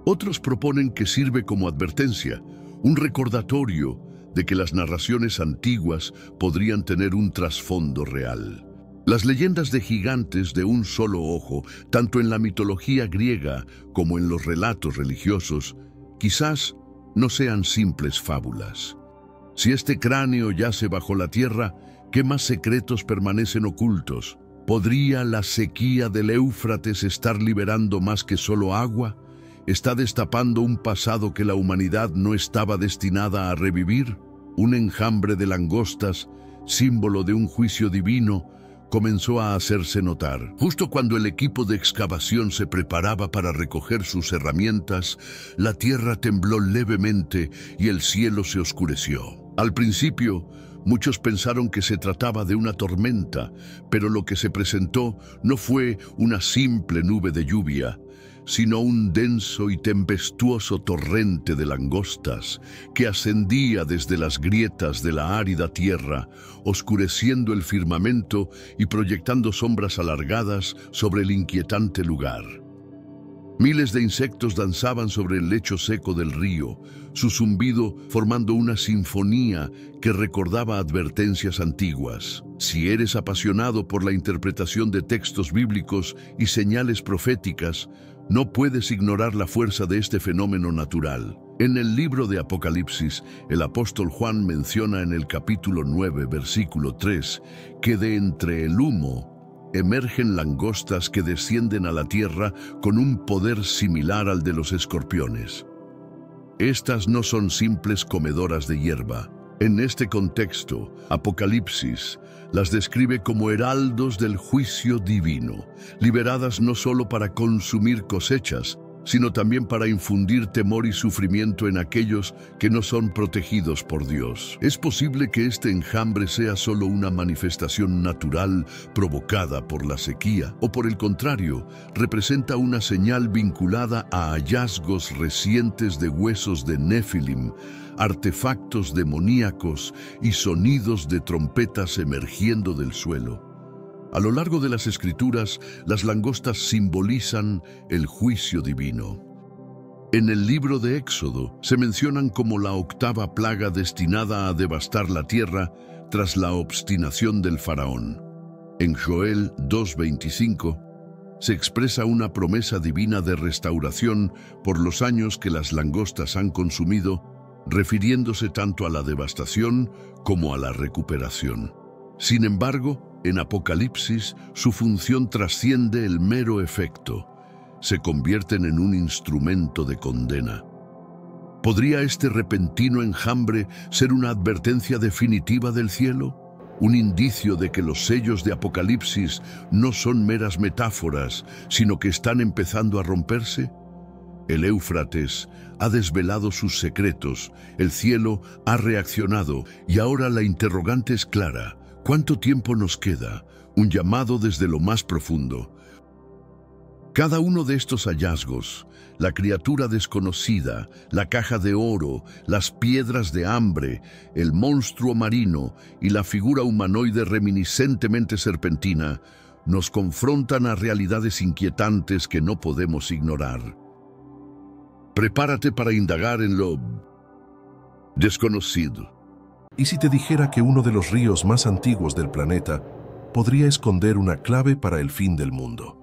Otros proponen que sirve como advertencia, un recordatorio de que las narraciones antiguas podrían tener un trasfondo real. Las leyendas de gigantes de un solo ojo, tanto en la mitología griega como en los relatos religiosos, quizás no sean simples fábulas. Si este cráneo yace bajo la tierra, ¿qué más secretos permanecen ocultos? ¿Podría la sequía del Éufrates estar liberando más que solo agua? ¿Está destapando un pasado que la humanidad no estaba destinada a revivir? Un enjambre de langostas, símbolo de un juicio divino, comenzó a hacerse notar. Justo cuando el equipo de excavación se preparaba para recoger sus herramientas, la tierra tembló levemente y el cielo se oscureció. Al principio, muchos pensaron que se trataba de una tormenta, pero lo que se presentó no fue una simple nube de lluvia, sino un denso y tempestuoso torrente de langostas que ascendía desde las grietas de la árida tierra, oscureciendo el firmamento y proyectando sombras alargadas sobre el inquietante lugar. Miles de insectos danzaban sobre el lecho seco del río, su zumbido formando una sinfonía que recordaba advertencias antiguas. Si eres apasionado por la interpretación de textos bíblicos y señales proféticas, no puedes ignorar la fuerza de este fenómeno natural. En el libro de Apocalipsis, el apóstol Juan menciona en el capítulo 9, versículo 3, que de entre el humo emergen langostas que descienden a la tierra con un poder similar al de los escorpiones. Estas no son simples comedoras de hierba. En este contexto, Apocalipsis las describe como heraldos del juicio divino, liberadas no solo para consumir cosechas, sino también para infundir temor y sufrimiento en aquellos que no son protegidos por Dios. Es posible que este enjambre sea solo una manifestación natural provocada por la sequía, o por el contrario, representa una señal vinculada a hallazgos recientes de huesos de Nefilim, artefactos demoníacos y sonidos de trompetas emergiendo del suelo. A lo largo de las Escrituras, las langostas simbolizan el juicio divino. En el libro de Éxodo se mencionan como la octava plaga destinada a devastar la tierra tras la obstinación del faraón. En Joel 2:25 se expresa una promesa divina de restauración por los años que las langostas han consumido, refiriéndose tanto a la devastación como a la recuperación. Sin embargo, en Apocalipsis, su función trasciende el mero efecto. Se convierten en un instrumento de condena. ¿Podría este repentino enjambre ser una advertencia definitiva del cielo? ¿Un indicio de que los sellos de Apocalipsis no son meras metáforas, sino que están empezando a romperse? El Éufrates ha desvelado sus secretos, el cielo ha reaccionado y ahora la interrogante es clara. ¿Cuánto tiempo nos queda? Un llamado desde lo más profundo. Cada uno de estos hallazgos, la criatura desconocida, la caja de oro, las piedras de hambre, el monstruo marino y la figura humanoide reminiscentemente serpentina, nos confrontan a realidades inquietantes que no podemos ignorar. Prepárate para indagar en lo desconocido. ¿Y si te dijera que uno de los ríos más antiguos del planeta podría esconder una clave para el fin del mundo?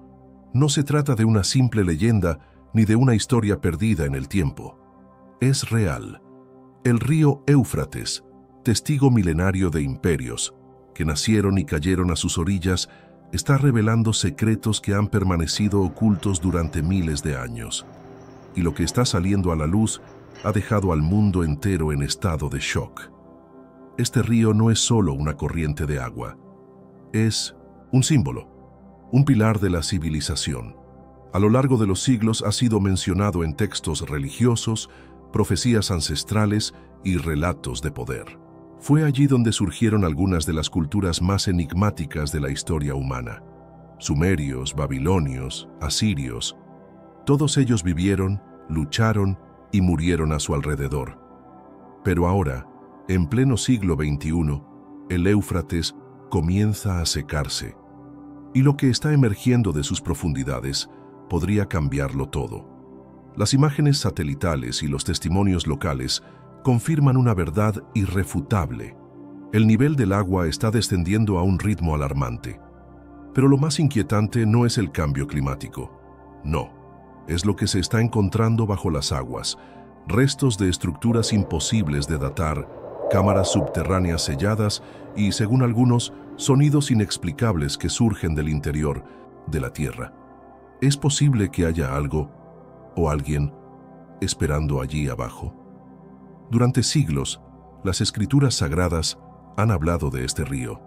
No se trata de una simple leyenda ni de una historia perdida en el tiempo. Es real. El río Éufrates, testigo milenario de imperios, que nacieron y cayeron a sus orillas, está revelando secretos que han permanecido ocultos durante miles de años. Y lo que está saliendo a la luz ha dejado al mundo entero en estado de shock. Este río no es solo una corriente de agua, es un símbolo, un pilar de la civilización. A lo largo de los siglos ha sido mencionado en textos religiosos, profecías ancestrales y relatos de poder. Fue allí donde surgieron algunas de las culturas más enigmáticas de la historia humana. Sumerios, babilonios, asirios, todos ellos vivieron, lucharon y murieron a su alrededor. Pero ahora, en pleno siglo XXI, el Éufrates comienza a secarse, y lo que está emergiendo de sus profundidades podría cambiarlo todo. Las imágenes satelitales y los testimonios locales confirman una verdad irrefutable. El nivel del agua está descendiendo a un ritmo alarmante. Pero lo más inquietante no es el cambio climático. No, es lo que se está encontrando bajo las aguas. Restos de estructuras imposibles de datar, cámaras subterráneas selladas y, según algunos, sonidos inexplicables que surgen del interior de la Tierra. ¿Es posible que haya algo o alguien esperando allí abajo? Durante siglos, las escrituras sagradas han hablado de este río.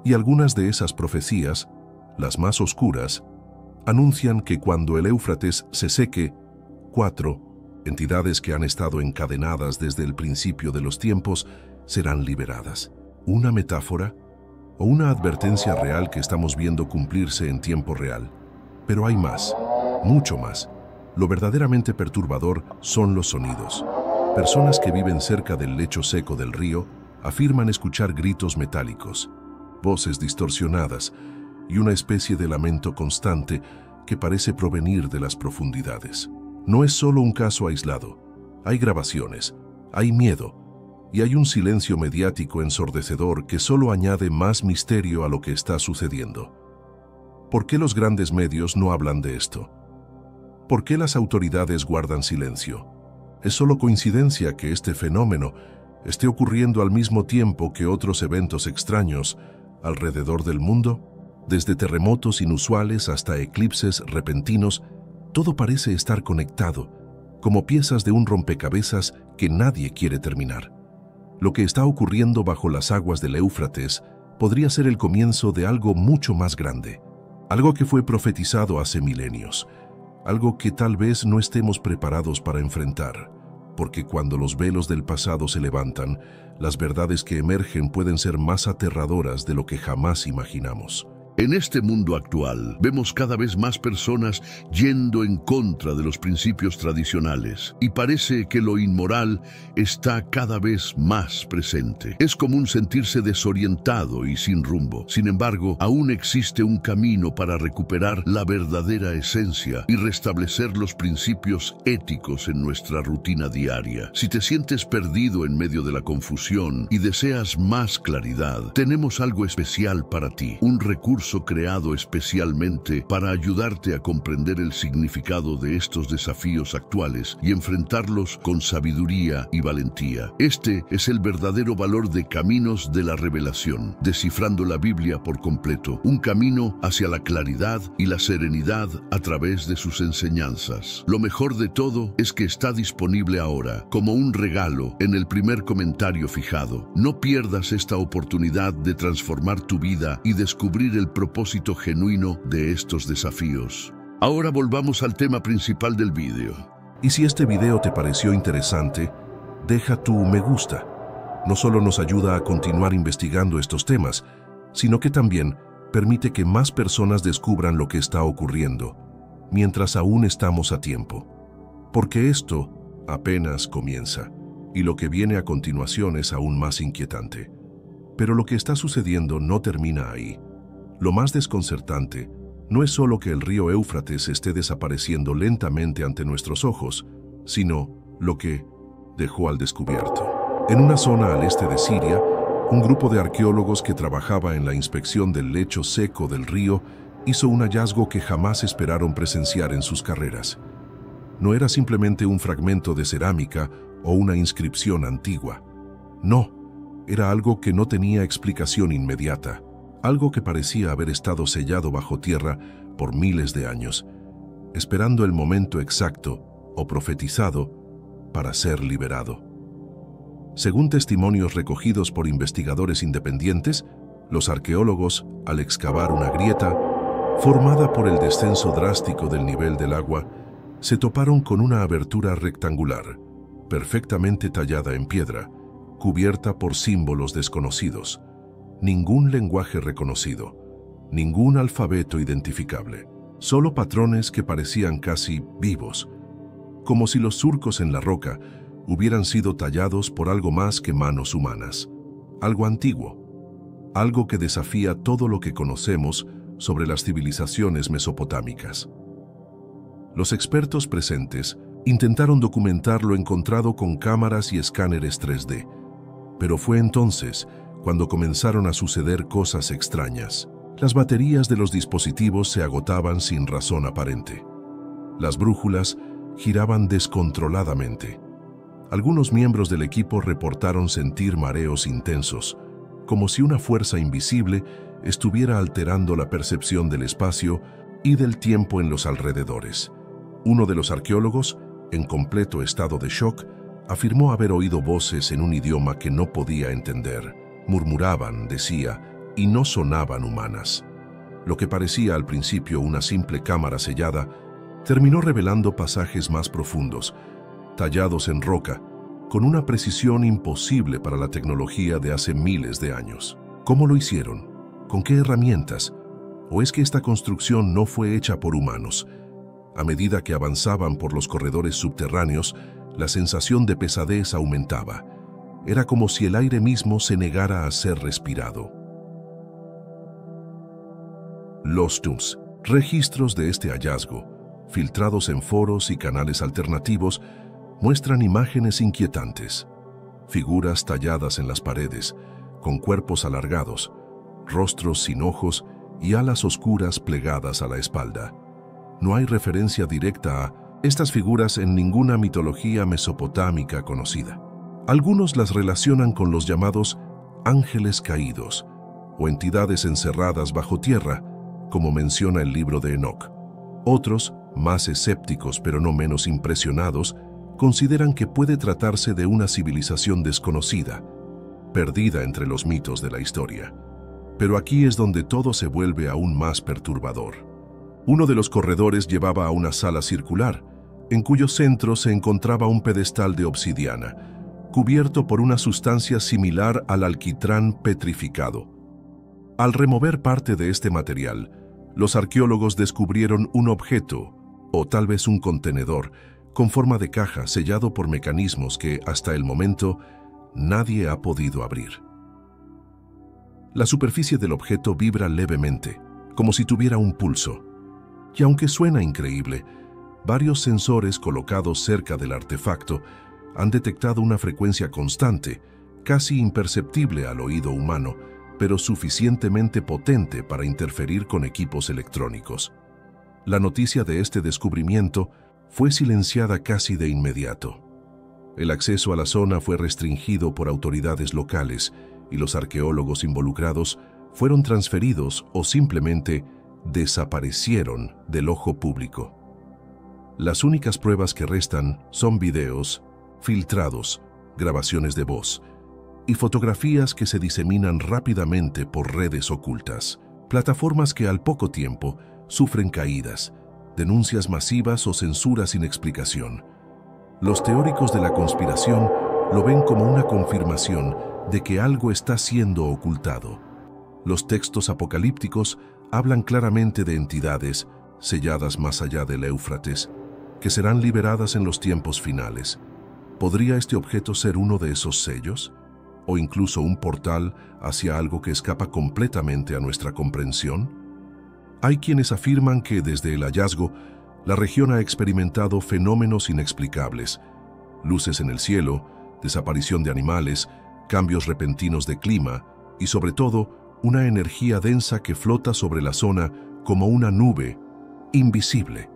Y algunas de esas profecías, las más oscuras, anuncian que cuando el Éufrates se seque, 4 entidades que han estado encadenadas desde el principio de los tiempos serán liberadas. ¿Una metáfora o una advertencia real que estamos viendo cumplirse en tiempo real? Pero hay más, mucho más. Lo verdaderamente perturbador son los sonidos. Personas que viven cerca del lecho seco del río afirman escuchar gritos metálicos, voces distorsionadas y una especie de lamento constante que parece provenir de las profundidades. No es solo un caso aislado. Hay grabaciones, hay miedo y hay un silencio mediático ensordecedor que solo añade más misterio a lo que está sucediendo. ¿Por qué los grandes medios no hablan de esto? ¿Por qué las autoridades guardan silencio? ¿Es solo coincidencia que este fenómeno esté ocurriendo al mismo tiempo que otros eventos extraños alrededor del mundo? Desde terremotos inusuales hasta eclipses repentinos, todo parece estar conectado, como piezas de un rompecabezas que nadie quiere terminar. Lo que está ocurriendo bajo las aguas del Éufrates podría ser el comienzo de algo mucho más grande, algo que fue profetizado hace milenios, algo que tal vez no estemos preparados para enfrentar, porque cuando los velos del pasado se levantan, las verdades que emergen pueden ser más aterradoras de lo que jamás imaginamos. En este mundo actual, vemos cada vez más personas yendo en contra de los principios tradicionales y parece que lo inmoral está cada vez más presente. Es común sentirse desorientado y sin rumbo. Sin embargo, aún existe un camino para recuperar la verdadera esencia y restablecer los principios éticos en nuestra rutina diaria. Si te sientes perdido en medio de la confusión y deseas más claridad, tenemos algo especial para ti, un recurso creado especialmente para ayudarte a comprender el significado de estos desafíos actuales y enfrentarlos con sabiduría y valentía. Este es el verdadero valor de Caminos de la Revelación, descifrando la Biblia por completo, un camino hacia la claridad y la serenidad a través de sus enseñanzas. Lo mejor de todo es que está disponible ahora, como un regalo, en el primer comentario fijado. No pierdas esta oportunidad de transformar tu vida y descubrir el propósito genuino de estos desafíos. Ahora volvamos al tema principal del vídeo. Y si este video te pareció interesante, deja tu me gusta. No solo nos ayuda a continuar investigando estos temas, sino que también permite que más personas descubran lo que está ocurriendo, mientras aún estamos a tiempo. Porque esto apenas comienza, y lo que viene a continuación es aún más inquietante. Pero lo que está sucediendo no termina ahí. Lo más desconcertante no es solo que el río Éufrates esté desapareciendo lentamente ante nuestros ojos, sino lo que dejó al descubierto. En una zona al este de Siria, un grupo de arqueólogos que trabajaba en la inspección del lecho seco del río hizo un hallazgo que jamás esperaron presenciar en sus carreras. No era simplemente un fragmento de cerámica o una inscripción antigua. No, era algo que no tenía explicación inmediata. Algo que parecía haber estado sellado bajo tierra por miles de años, esperando el momento exacto o profetizado para ser liberado. Según testimonios recogidos por investigadores independientes, los arqueólogos, al excavar una grieta formada por el descenso drástico del nivel del agua, se toparon con una abertura rectangular, perfectamente tallada en piedra, cubierta por símbolos desconocidos. Ningún lenguaje reconocido, ningún alfabeto identificable, solo patrones que parecían casi vivos, como si los surcos en la roca hubieran sido tallados por algo más que manos humanas, algo antiguo, algo que desafía todo lo que conocemos sobre las civilizaciones mesopotámicas. Los expertos presentes Intentaron documentar lo encontrado con cámaras y escáneres 3D, pero fue entonces cuando comenzaron a suceder cosas extrañas. Las baterías de los dispositivos se agotaban sin razón aparente. Las brújulas giraban descontroladamente. Algunos miembros del equipo reportaron sentir mareos intensos, como si una fuerza invisible estuviera alterando la percepción del espacio y del tiempo en los alrededores. Uno de los arqueólogos, en completo estado de shock, afirmó haber oído voces en un idioma que no podía entender. Murmuraban, decía, y no sonaban humanas. Lo que parecía al principio una simple cámara sellada, terminó revelando pasajes más profundos, tallados en roca, con una precisión imposible para la tecnología de hace miles de años. ¿Cómo lo hicieron? ¿Con qué herramientas? ¿O es que esta construcción no fue hecha por humanos? A medida que avanzaban por los corredores subterráneos, la sensación de pesadez aumentaba. Era como si el aire mismo se negara a ser respirado. Los TUMS, registros de este hallazgo, filtrados en foros y canales alternativos, muestran imágenes inquietantes. Figuras talladas en las paredes, con cuerpos alargados, rostros sin ojos y alas oscuras plegadas a la espalda. No hay referencia directa a estas figuras en ninguna mitología mesopotámica conocida. Algunos las relacionan con los llamados ángeles caídos o entidades encerradas bajo tierra, como menciona el libro de Enoc. Otros, más escépticos pero no menos impresionados, consideran que puede tratarse de una civilización desconocida, perdida entre los mitos de la historia. Pero aquí es donde todo se vuelve aún más perturbador. Uno de los corredores llevaba a una sala circular, en cuyo centro se encontraba un pedestal de obsidiana, cubierto por una sustancia similar al alquitrán petrificado. Al remover parte de este material, los arqueólogos descubrieron un objeto, o tal vez un contenedor, con forma de caja sellado por mecanismos que, hasta el momento, nadie ha podido abrir. La superficie del objeto vibra levemente, como si tuviera un pulso. Y aunque suena increíble, varios sensores colocados cerca del artefacto han detectado una frecuencia constante, casi imperceptible al oído humano, pero suficientemente potente para interferir con equipos electrónicos. La noticia de este descubrimiento fue silenciada casi de inmediato. El acceso a la zona fue restringido por autoridades locales y los arqueólogos involucrados fueron transferidos o simplemente desaparecieron del ojo público. Las únicas pruebas que restan son videos filtrados, grabaciones de voz y fotografías que se diseminan rápidamente por redes ocultas, plataformas que al poco tiempo sufren caídas, denuncias masivas o censura sin explicación. Los teóricos de la conspiración lo ven como una confirmación de que algo está siendo ocultado. Los textos apocalípticos hablan claramente de entidades, selladas más allá del Éufrates, que serán liberadas en los tiempos finales. ¿Podría este objeto ser uno de esos sellos? ¿O incluso un portal hacia algo que escapa completamente a nuestra comprensión? Hay quienes afirman que desde el hallazgo, la región ha experimentado fenómenos inexplicables, luces en el cielo, desaparición de animales, cambios repentinos de clima y, sobre todo, una energía densa que flota sobre la zona como una nube invisible.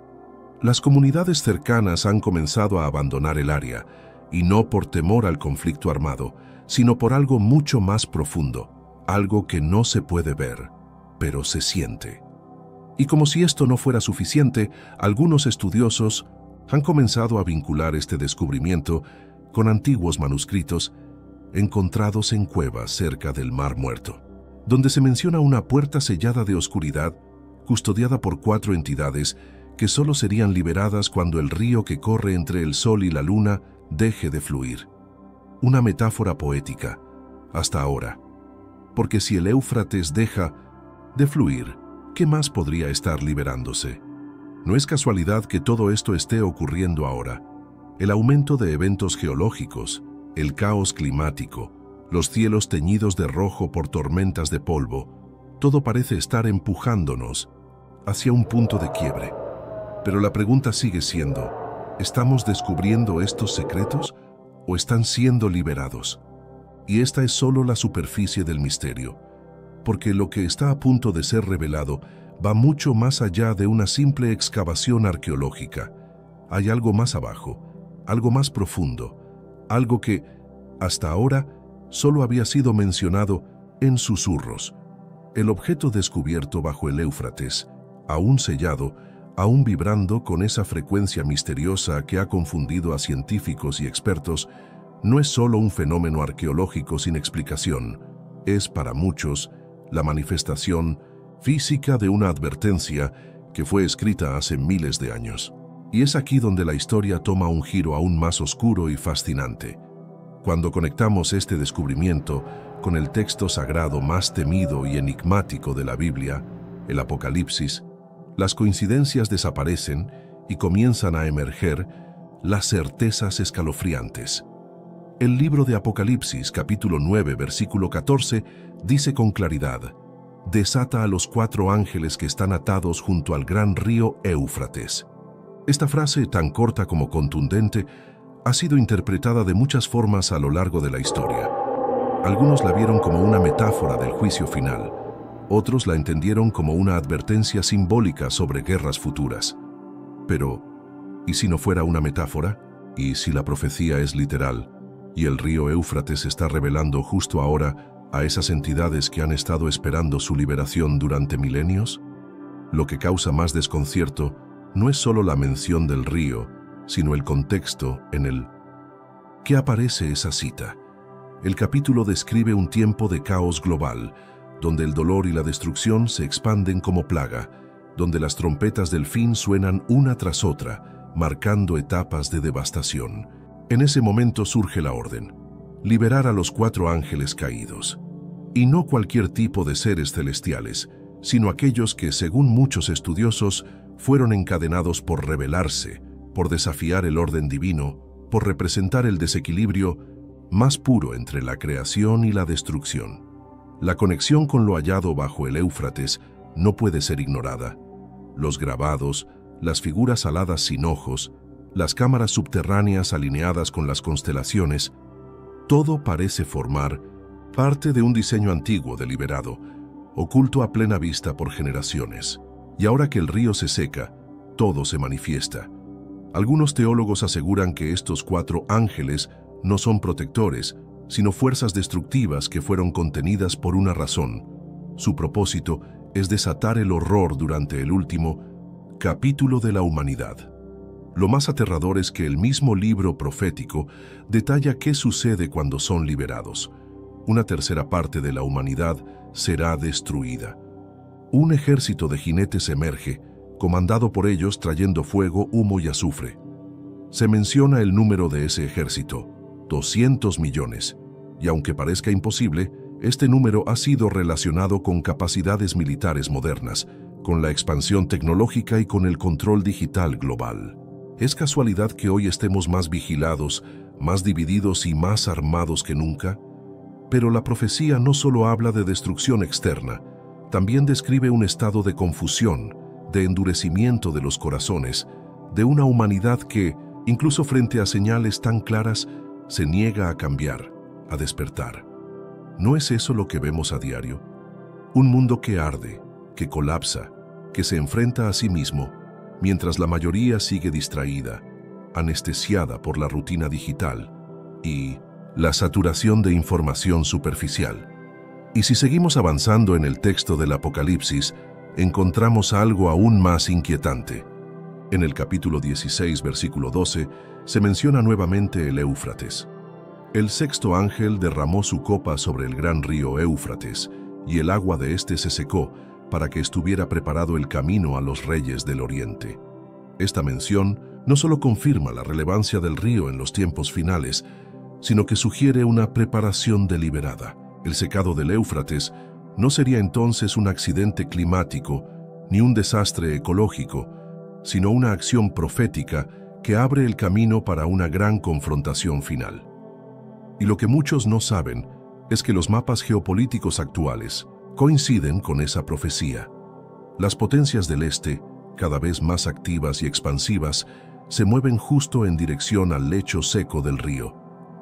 Las comunidades cercanas han comenzado a abandonar el área, y no por temor al conflicto armado, sino por algo mucho más profundo, algo que no se puede ver, pero se siente. Y como si esto no fuera suficiente, algunos estudiosos han comenzado a vincular este descubrimiento con antiguos manuscritos encontrados en cuevas cerca del Mar Muerto, donde se menciona una puerta sellada de oscuridad custodiada por 4 entidades que solo serían liberadas cuando el río que corre entre el Sol y la Luna deje de fluir. Una metáfora poética, hasta ahora, porque si el Éufrates deja de fluir, ¿qué más podría estar liberándose? No es casualidad que todo esto esté ocurriendo ahora. El aumento de eventos geológicos, el caos climático, los cielos teñidos de rojo por tormentas de polvo, todo parece estar empujándonos hacia un punto de quiebre. Pero la pregunta sigue siendo, ¿Estamos descubriendo estos secretos o están siendo liberados? Y esta es solo la superficie del misterio, porque lo que está a punto de ser revelado va mucho más allá de una simple excavación arqueológica. Hay algo más abajo, algo más profundo, algo que, hasta ahora, solo había sido mencionado en susurros. El objeto descubierto bajo el Éufrates, aún sellado, aún vibrando con esa frecuencia misteriosa que ha confundido a científicos y expertos, no es solo un fenómeno arqueológico sin explicación. Es, para muchos, la manifestación física de una advertencia que fue escrita hace miles de años. Y es aquí donde la historia toma un giro aún más oscuro y fascinante. Cuando conectamos este descubrimiento con el texto sagrado más temido y enigmático de la Biblia, el Apocalipsis, las coincidencias desaparecen y comienzan a emerger las certezas escalofriantes. El libro de Apocalipsis, capítulo 9, versículo 14, dice con claridad: «Desata a los 4 ángeles que están atados junto al gran río Éufrates». Esta frase, tan corta como contundente, ha sido interpretada de muchas formas a lo largo de la historia. Algunos la vieron como una metáfora del juicio final. Otros la entendieron como una advertencia simbólica sobre guerras futuras. Pero, ¿y si no fuera una metáfora? ¿Y si la profecía es literal y el río Éufrates está revelando justo ahora a esas entidades que han estado esperando su liberación durante milenios? Lo que causa más desconcierto no es solo la mención del río, sino el contexto en el que aparece esa cita. El capítulo describe un tiempo de caos global, donde el dolor y la destrucción se expanden como plaga, donde las trompetas del fin suenan una tras otra, marcando etapas de devastación. En ese momento surge la orden: liberar a los 4 ángeles caídos. Y no cualquier tipo de seres celestiales, sino aquellos que, según muchos estudiosos, fueron encadenados por rebelarse, por desafiar el orden divino, por representar el desequilibrio más puro entre la creación y la destrucción. La conexión con lo hallado bajo el Éufrates no puede ser ignorada. Los grabados, las figuras aladas sin ojos, las cámaras subterráneas alineadas con las constelaciones, todo parece formar parte de un diseño antiguo deliberado, oculto a plena vista por generaciones. Y ahora que el río se seca, todo se manifiesta. Algunos teólogos aseguran que estos 4 ángeles no son protectores, sino fuerzas destructivas que fueron contenidas por una razón. Su propósito es desatar el horror durante el último capítulo de la humanidad. Lo más aterrador es que el mismo libro profético detalla qué sucede cuando son liberados. Una tercera parte de la humanidad será destruida. Un ejército de jinetes emerge, comandado por ellos trayendo fuego, humo y azufre. Se menciona el número de ese ejército: 200 millones, y aunque parezca imposible, este número ha sido relacionado con capacidades militares modernas, con la expansión tecnológica y con el control digital global. ¿Es casualidad que hoy estemos más vigilados, más divididos y más armados que nunca? Pero la profecía no solo habla de destrucción externa, también describe un estado de confusión, de endurecimiento de los corazones, de una humanidad que, incluso frente a señales tan claras, se niega a cambiar, a despertar. ¿No es eso lo que vemos a diario? Un mundo que arde, que colapsa, que se enfrenta a sí mismo, mientras la mayoría sigue distraída, anestesiada por la rutina digital y la saturación de información superficial. Y si seguimos avanzando en el texto del Apocalipsis, encontramos algo aún más inquietante. En el capítulo 16, versículo 12, se menciona nuevamente el Éufrates. El 6º ángel derramó su copa sobre el gran río Éufrates, y el agua de éste se secó, para que estuviera preparado el camino a los reyes del oriente. Esta mención no solo confirma la relevancia del río en los tiempos finales, sino que sugiere una preparación deliberada. El secado del Éufrates no sería entonces un accidente climático ni un desastre ecológico, sino una acción profética que abre el camino para una gran confrontación final. Y lo que muchos no saben es que los mapas geopolíticos actuales coinciden con esa profecía. Las potencias del Este, cada vez más activas y expansivas, se mueven justo en dirección al lecho seco del río.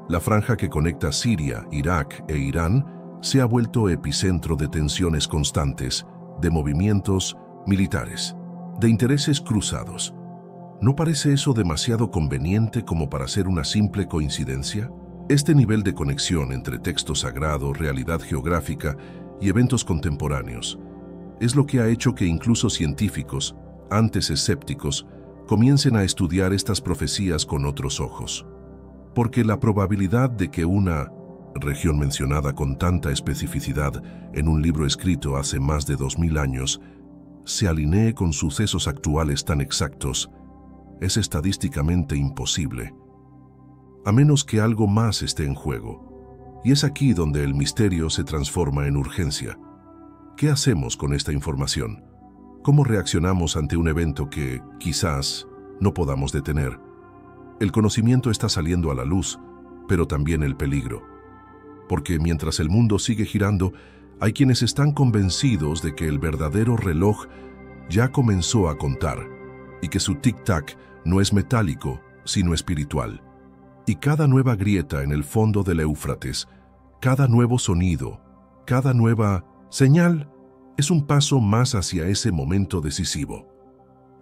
La franja que conecta Siria, Irak e Irán se ha vuelto epicentro de tensiones constantes, de movimientos militares, de intereses cruzados. ¿No parece eso demasiado conveniente como para ser una simple coincidencia? Este nivel de conexión entre texto sagrado, realidad geográfica y eventos contemporáneos es lo que ha hecho que incluso científicos, antes escépticos, comiencen a estudiar estas profecías con otros ojos. Porque la probabilidad de que una región mencionada con tanta especificidad en un libro escrito hace más de 2000 años se alinee con sucesos actuales tan exactos es estadísticamente imposible, a menos que algo más esté en juego. Y es aquí donde el misterio se transforma en urgencia. ¿Qué hacemos con esta información? ¿Cómo reaccionamos ante un evento que, quizás, no podamos detener? El conocimiento está saliendo a la luz, pero también el peligro. Porque mientras el mundo sigue girando, hay quienes están convencidos de que el verdadero reloj ya comenzó a contar y que su tic-tac no es metálico, sino espiritual. Y cada nueva grieta en el fondo del Éufrates, cada nuevo sonido, cada nueva señal, es un paso más hacia ese momento decisivo.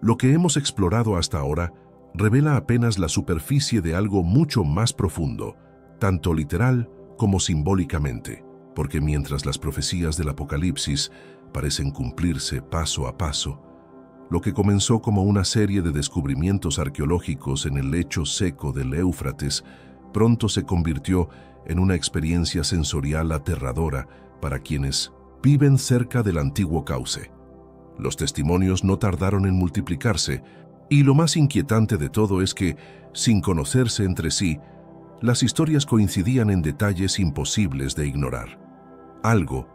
Lo que hemos explorado hasta ahora revela apenas la superficie de algo mucho más profundo, tanto literal como simbólicamente, porque mientras las profecías del Apocalipsis parecen cumplirse paso a paso, lo que comenzó como una serie de descubrimientos arqueológicos en el lecho seco del Éufrates pronto se convirtió en una experiencia sensorial aterradora para quienes viven cerca del antiguo cauce. Los testimonios no tardaron en multiplicarse, y lo más inquietante de todo es que, sin conocerse entre sí, las historias coincidían en detalles imposibles de ignorar. Algo,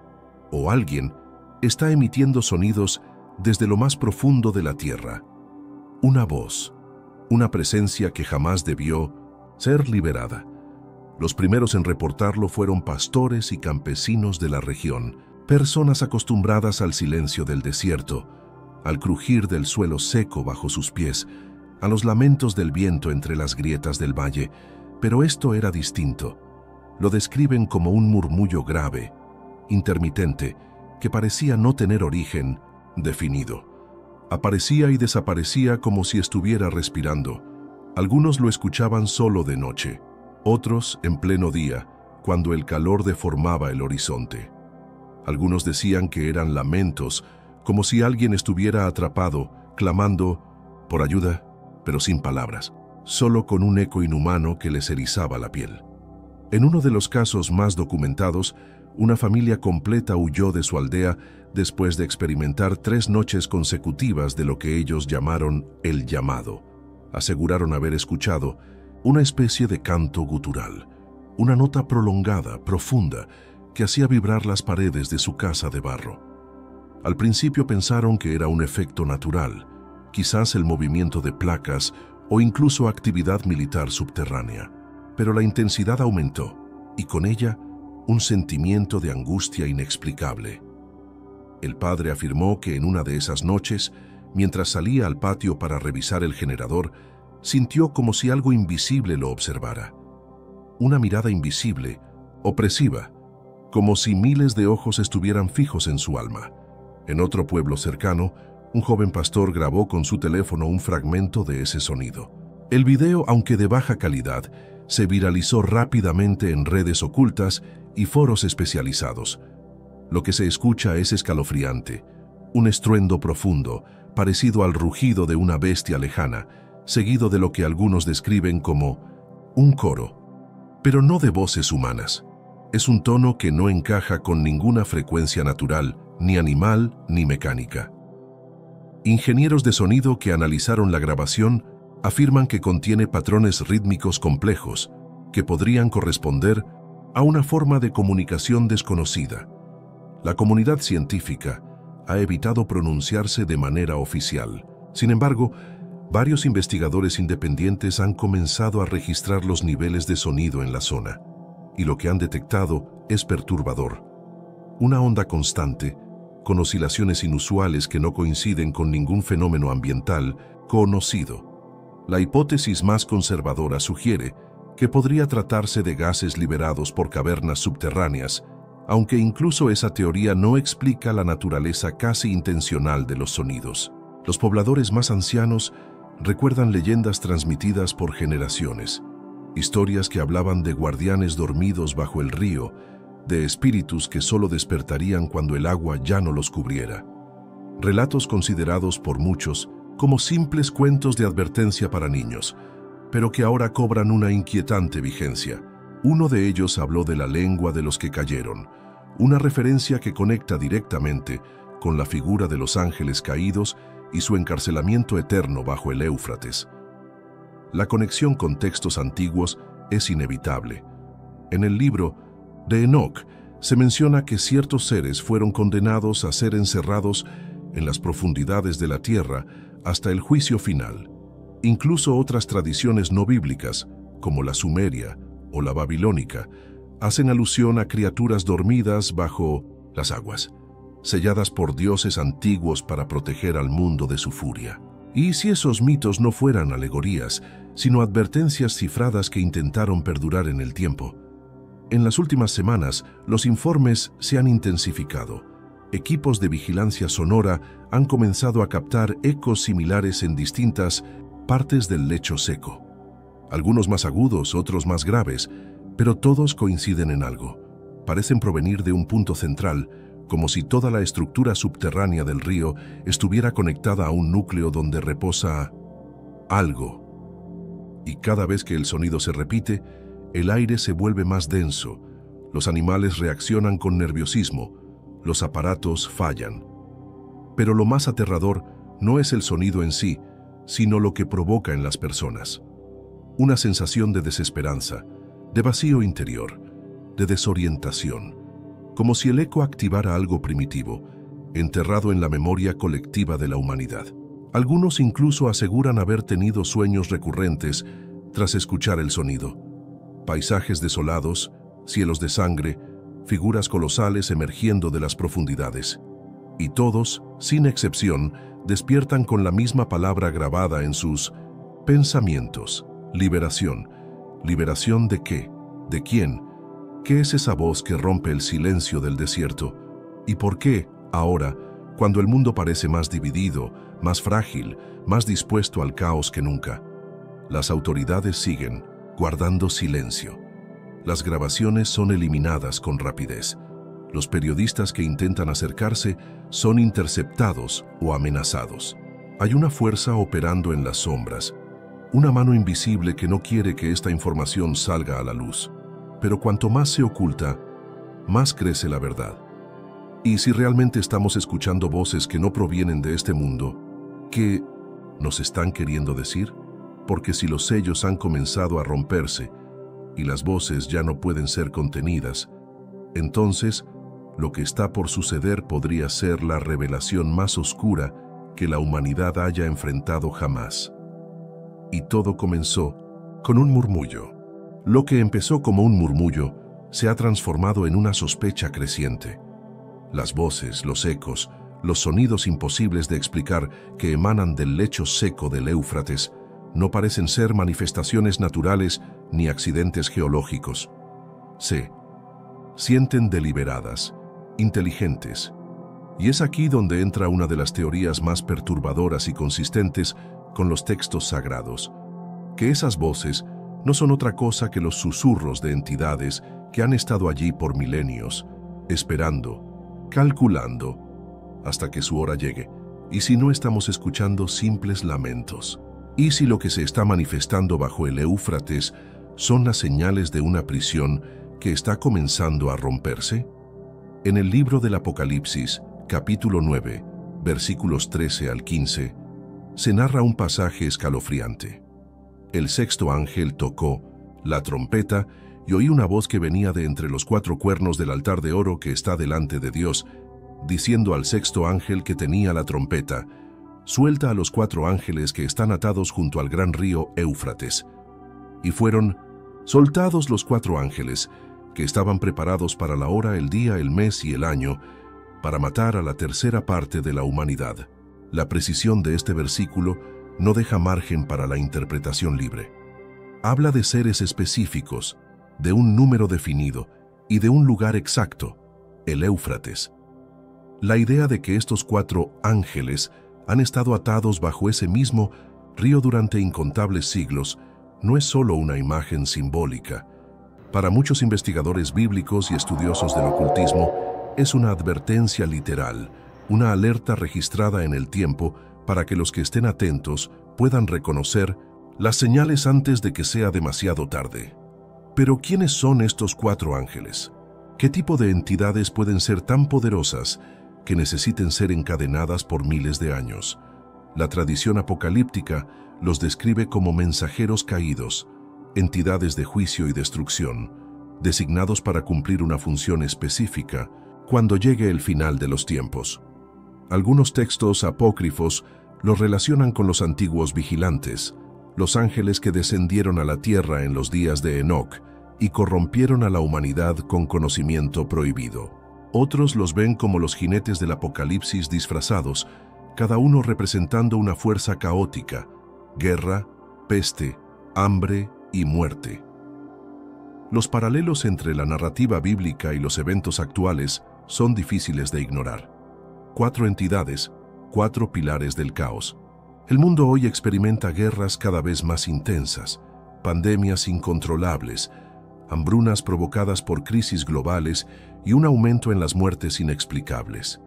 o alguien, está emitiendo sonidos desde lo más profundo de la tierra. Una voz, una presencia que jamás debió ser liberada. Los primeros en reportarlo fueron pastores y campesinos de la región, personas acostumbradas al silencio del desierto, al crujir del suelo seco bajo sus pies, a los lamentos del viento entre las grietas del valle. Pero esto era distinto. Lo describen como un murmullo grave, intermitente, que parecía no tener origen definido. Aparecía y desaparecía como si estuviera respirando. Algunos lo escuchaban solo de noche, otros en pleno día, cuando el calor deformaba el horizonte. Algunos decían que eran lamentos, como si alguien estuviera atrapado, clamando por ayuda, pero sin palabras, solo con un eco inhumano que les erizaba la piel. En uno de los casos más documentados, una familia completa huyó de su aldea después de experimentar 3 noches consecutivas de lo que ellos llamaron el llamado. Aseguraron haber escuchado una especie de canto gutural, una nota prolongada, profunda, que hacía vibrar las paredes de su casa de barro. Al principio pensaron que era un efecto natural, quizás el movimiento de placas o incluso actividad militar subterránea. Pero la intensidad aumentó, y con ella un sentimiento de angustia inexplicable. El padre afirmó que en una de esas noches, mientras salía al patio para revisar el generador, sintió como si algo invisible lo observara. Una mirada invisible, opresiva, como si miles de ojos estuvieran fijos en su alma. En otro pueblo cercano, un joven pastor grabó con su teléfono un fragmento de ese sonido. El video, aunque de baja calidad, se viralizó rápidamente en redes ocultas y foros especializados. Lo que se escucha es escalofriante, un estruendo profundo, parecido al rugido de una bestia lejana, seguido de lo que algunos describen como un coro, pero no de voces humanas. Es un tono que no encaja con ninguna frecuencia natural, ni animal, ni mecánica. Ingenieros de sonido que analizaron la grabación afirman que contiene patrones rítmicos complejos que podrían corresponder a una forma de comunicación desconocida. La comunidad científica ha evitado pronunciarse de manera oficial. Sin embargo, varios investigadores independientes han comenzado a registrar los niveles de sonido en la zona, y lo que han detectado es perturbador. Una onda constante, con oscilaciones inusuales que no coinciden con ningún fenómeno ambiental conocido. La hipótesis más conservadora sugiere que podría tratarse de gases liberados por cavernas subterráneas, aunque incluso esa teoría no explica la naturaleza casi intencional de los sonidos. Los pobladores más ancianos recuerdan leyendas transmitidas por generaciones, historias que hablaban de guardianes dormidos bajo el río, de espíritus que solo despertarían cuando el agua ya no los cubriera. Relatos considerados por muchos como simples cuentos de advertencia para niños, pero que ahora cobran una inquietante vigencia. Uno de ellos habló de la lengua de los que cayeron, una referencia que conecta directamente con la figura de los ángeles caídos y su encarcelamiento eterno bajo el Éufrates. La conexión con textos antiguos es inevitable. En el libro de Enoc se menciona que ciertos seres fueron condenados a ser encerrados en las profundidades de la tierra hasta el juicio final. Incluso otras tradiciones no bíblicas, como la sumeria o la babilónica, hacen alusión a criaturas dormidas bajo las aguas, selladas por dioses antiguos para proteger al mundo de su furia. ¿Y si esos mitos no fueran alegorías, sino advertencias cifradas que intentaron perdurar en el tiempo? En las últimas semanas, los informes se han intensificado. Equipos de vigilancia sonora han comenzado a captar ecos similares en distintas partes del lecho seco. Algunos más agudos, otros más graves, pero todos coinciden en algo. Parecen provenir de un punto central, como si toda la estructura subterránea del río estuviera conectada a un núcleo donde reposa algo. Y cada vez que el sonido se repite, el aire se vuelve más denso, los animales reaccionan con nerviosismo, los aparatos fallan. Pero lo más aterrador no es el sonido en sí, sino lo que provoca en las personas. Una sensación de desesperanza, de vacío interior, de desorientación, como si el eco activara algo primitivo, enterrado en la memoria colectiva de la humanidad. Algunos incluso aseguran haber tenido sueños recurrentes tras escuchar el sonido. Paisajes desolados, cielos de sangre, figuras colosales emergiendo de las profundidades. Y todos, sin excepción, despiertan con la misma palabra grabada en sus pensamientos. Liberación. ¿Liberación de qué? ¿De quién? ¿Qué es esa voz que rompe el silencio del desierto? ¿Y por qué, ahora, cuando el mundo parece más dividido, más frágil, más dispuesto al caos que nunca? Las autoridades siguen guardando silencio. Las grabaciones son eliminadas con rapidez. Los periodistas que intentan acercarse son interceptados o amenazados. Hay una fuerza operando en las sombras, una mano invisible que no quiere que esta información salga a la luz. Pero cuanto más se oculta, más crece la verdad. Y si realmente estamos escuchando voces que no provienen de este mundo, ¿qué nos están queriendo decir? Porque si los sellos han comenzado a romperse y las voces ya no pueden ser contenidas, entonces lo que está por suceder podría ser la revelación más oscura que la humanidad haya enfrentado jamás. Y todo comenzó con un murmullo. Lo que empezó como un murmullo se ha transformado en una sospecha creciente. Las voces, los ecos, los sonidos imposibles de explicar que emanan del lecho seco del Éufrates no parecen ser manifestaciones naturales ni accidentes geológicos. Se sienten deliberadas, inteligentes. Y es aquí donde entra una de las teorías más perturbadoras y consistentes con los textos sagrados, que esas voces no son otra cosa que los susurros de entidades que han estado allí por milenios, esperando, calculando, hasta que su hora llegue. ¿Y si no estamos escuchando simples lamentos? ¿Y si lo que se está manifestando bajo el Éufrates son las señales de una prisión que está comenzando a romperse? En el libro del Apocalipsis, capítulo 9, versículos 13 al 15, se narra un pasaje escalofriante. El sexto ángel tocó la trompeta y oí una voz que venía de entre los 4 cuernos del altar de oro que está delante de Dios, diciendo al sexto ángel que tenía la trompeta: «Suelta a los 4 ángeles que están atados junto al gran río Éufrates». Y fueron soltados los 4 ángeles, que estaban preparados para la hora, el día, el mes y el año, para matar a la tercera parte de la humanidad. La precisión de este versículo no deja margen para la interpretación libre. Habla de seres específicos, de un número definido y de un lugar exacto, el Éufrates. La idea de que estos 4 ángeles han estado atados bajo ese mismo río durante incontables siglos no es solo una imagen simbólica. Para muchos investigadores bíblicos y estudiosos del ocultismo, es una advertencia literal, una alerta registrada en el tiempo para que los que estén atentos puedan reconocer las señales antes de que sea demasiado tarde. Pero ¿quiénes son estos 4 ángeles? ¿Qué tipo de entidades pueden ser tan poderosas que necesiten ser encadenadas por miles de años? La tradición apocalíptica los describe como mensajeros caídos, entidades de juicio y destrucción, designados para cumplir una función específica cuando llegue el final de los tiempos. Algunos textos apócrifos los relacionan con los antiguos vigilantes, los ángeles que descendieron a la tierra en los días de Enoc y corrompieron a la humanidad con conocimiento prohibido. Otros los ven como los jinetes del Apocalipsis disfrazados, cada uno representando una fuerza caótica, guerra, peste, hambre y muerte. Los paralelos entre la narrativa bíblica y los eventos actuales son difíciles de ignorar. 4 entidades, 4 pilares del caos. El mundo hoy experimenta guerras cada vez más intensas, pandemias incontrolables, hambrunas provocadas por crisis globales y un aumento en las muertes inexplicables.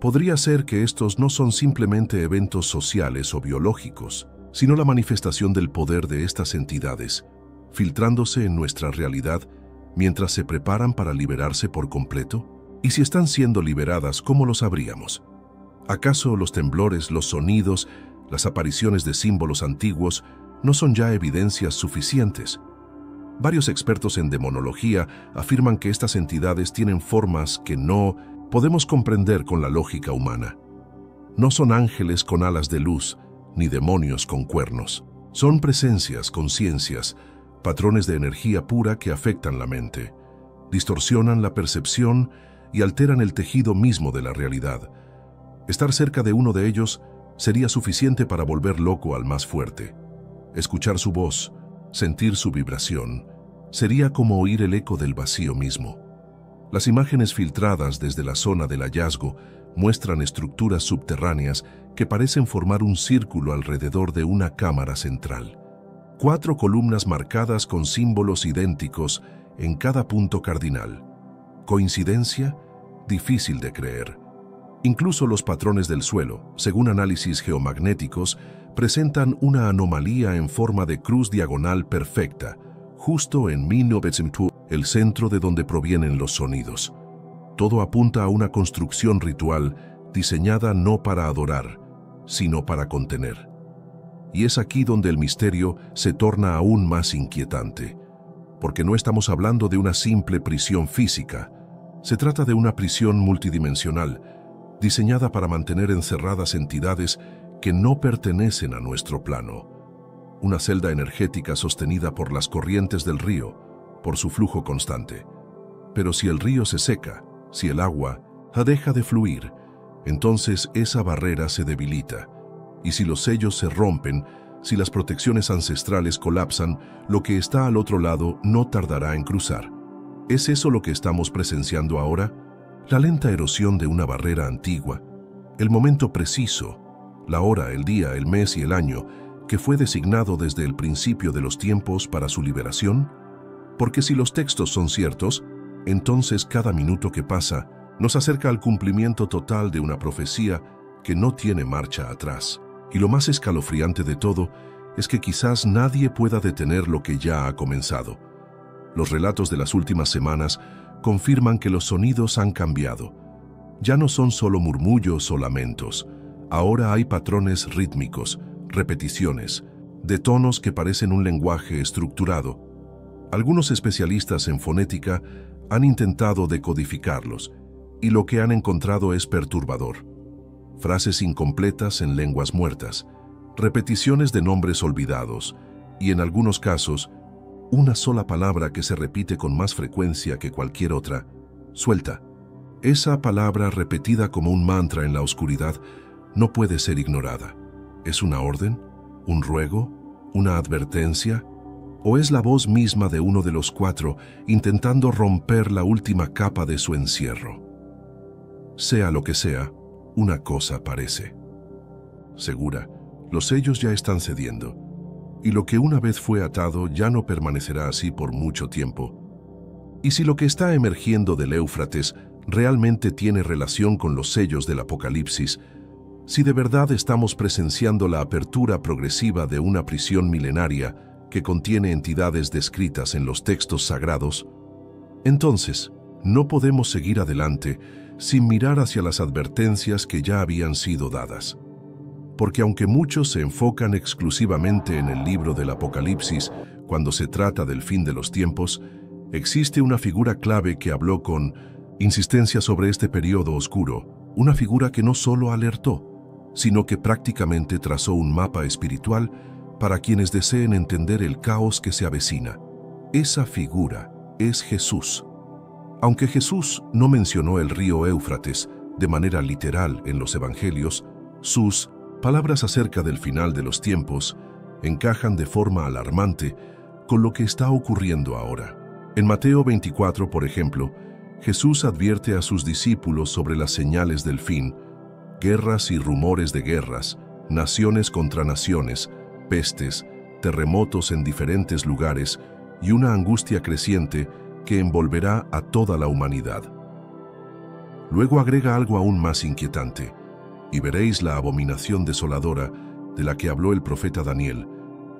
Podría ser que estos no son simplemente eventos sociales o biológicos, sino la manifestación del poder de estas entidades, filtrándose en nuestra realidad mientras se preparan para liberarse por completo. Y si están siendo liberadas, ¿cómo lo sabríamos? ¿Acaso los temblores, los sonidos, las apariciones de símbolos antiguos no son ya evidencias suficientes? Varios expertos en demonología afirman que estas entidades tienen formas que no podemos comprender con la lógica humana. No son ángeles con alas de luz, ni demonios con cuernos. Son presencias, conciencias, patrones de energía pura que afectan la mente, distorsionan la percepción y alteran el tejido mismo de la realidad. Estar cerca de uno de ellos sería suficiente para volver loco al más fuerte. Escuchar su voz, sentir su vibración, sería como oír el eco del vacío mismo. Las imágenes filtradas desde la zona del hallazgo muestran estructuras subterráneas que parecen formar un círculo alrededor de una cámara central. 4 columnas marcadas con símbolos idénticos en cada punto cardinal. ¿Coincidencia? Difícil de creer. Incluso los patrones del suelo, según análisis geomagnéticos, presentan una anomalía en forma de cruz diagonal perfecta, justo en 1900, el centro de donde provienen los sonidos. Todo apunta a una construcción ritual diseñada no para adorar, sino para contener. Y es aquí donde el misterio se torna aún más inquietante, porque no estamos hablando de una simple prisión física. Se trata de una prisión multidimensional, diseñada para mantener encerradas entidades que no pertenecen a nuestro plano. Una celda energética sostenida por las corrientes del río, por su flujo constante. Pero si el río se seca, si el agua deja de fluir, entonces esa barrera se debilita. Y si los sellos se rompen, si las protecciones ancestrales colapsan, lo que está al otro lado no tardará en cruzar. ¿Es eso lo que estamos presenciando ahora? La lenta erosión de una barrera antigua, el momento preciso, la hora, el día, el mes y el año, que fue designado desde el principio de los tiempos para su liberación? Porque si los textos son ciertos, entonces cada minuto que pasa nos acerca al cumplimiento total de una profecía que no tiene marcha atrás. Y lo más escalofriante de todo es que quizás nadie pueda detener lo que ya ha comenzado. Los relatos de las últimas semanas confirman que los sonidos han cambiado. Ya no son solo murmullos o lamentos. Ahora hay patrones rítmicos, repeticiones, de tonos que parecen un lenguaje estructurado. Algunos especialistas en fonética han intentado decodificarlos, y lo que han encontrado es perturbador. Frases incompletas en lenguas muertas, repeticiones de nombres olvidados, y en algunos casos, una sola palabra que se repite con más frecuencia que cualquier otra, suelta. Esa palabra repetida como un mantra en la oscuridad no puede ser ignorada. ¿Es una orden? ¿Un ruego? ¿Una advertencia? ¿O es la voz misma de uno de los cuatro intentando romper la última capa de su encierro? Sea lo que sea, una cosa parece segura: los sellos ya están cediendo, y lo que una vez fue atado ya no permanecerá así por mucho tiempo. Y si lo que está emergiendo del Éufrates realmente tiene relación con los sellos del Apocalipsis, si de verdad estamos presenciando la apertura progresiva de una prisión milenaria que contiene entidades descritas en los textos sagrados, entonces no podemos seguir adelante sin mirar hacia las advertencias que ya habían sido dadas. Porque aunque muchos se enfocan exclusivamente en el libro del Apocalipsis cuando se trata del fin de los tiempos, existe una figura clave que habló con insistencia sobre este periodo oscuro, una figura que no solo alertó, sino que prácticamente trazó un mapa espiritual para quienes deseen entender el caos que se avecina. Esa figura es Jesús. Aunque Jesús no mencionó el río Éufrates de manera literal en los evangelios, sus palabras acerca del final de los tiempos encajan de forma alarmante con lo que está ocurriendo ahora. En Mateo 24, por ejemplo, Jesús advierte a sus discípulos sobre las señales del fin: guerras y rumores de guerras, naciones contra naciones, pestes, terremotos en diferentes lugares y una angustia creciente que envolverá a toda la humanidad. Luego agrega algo aún más inquietante: y veréis la abominación desoladora de la que habló el profeta Daniel,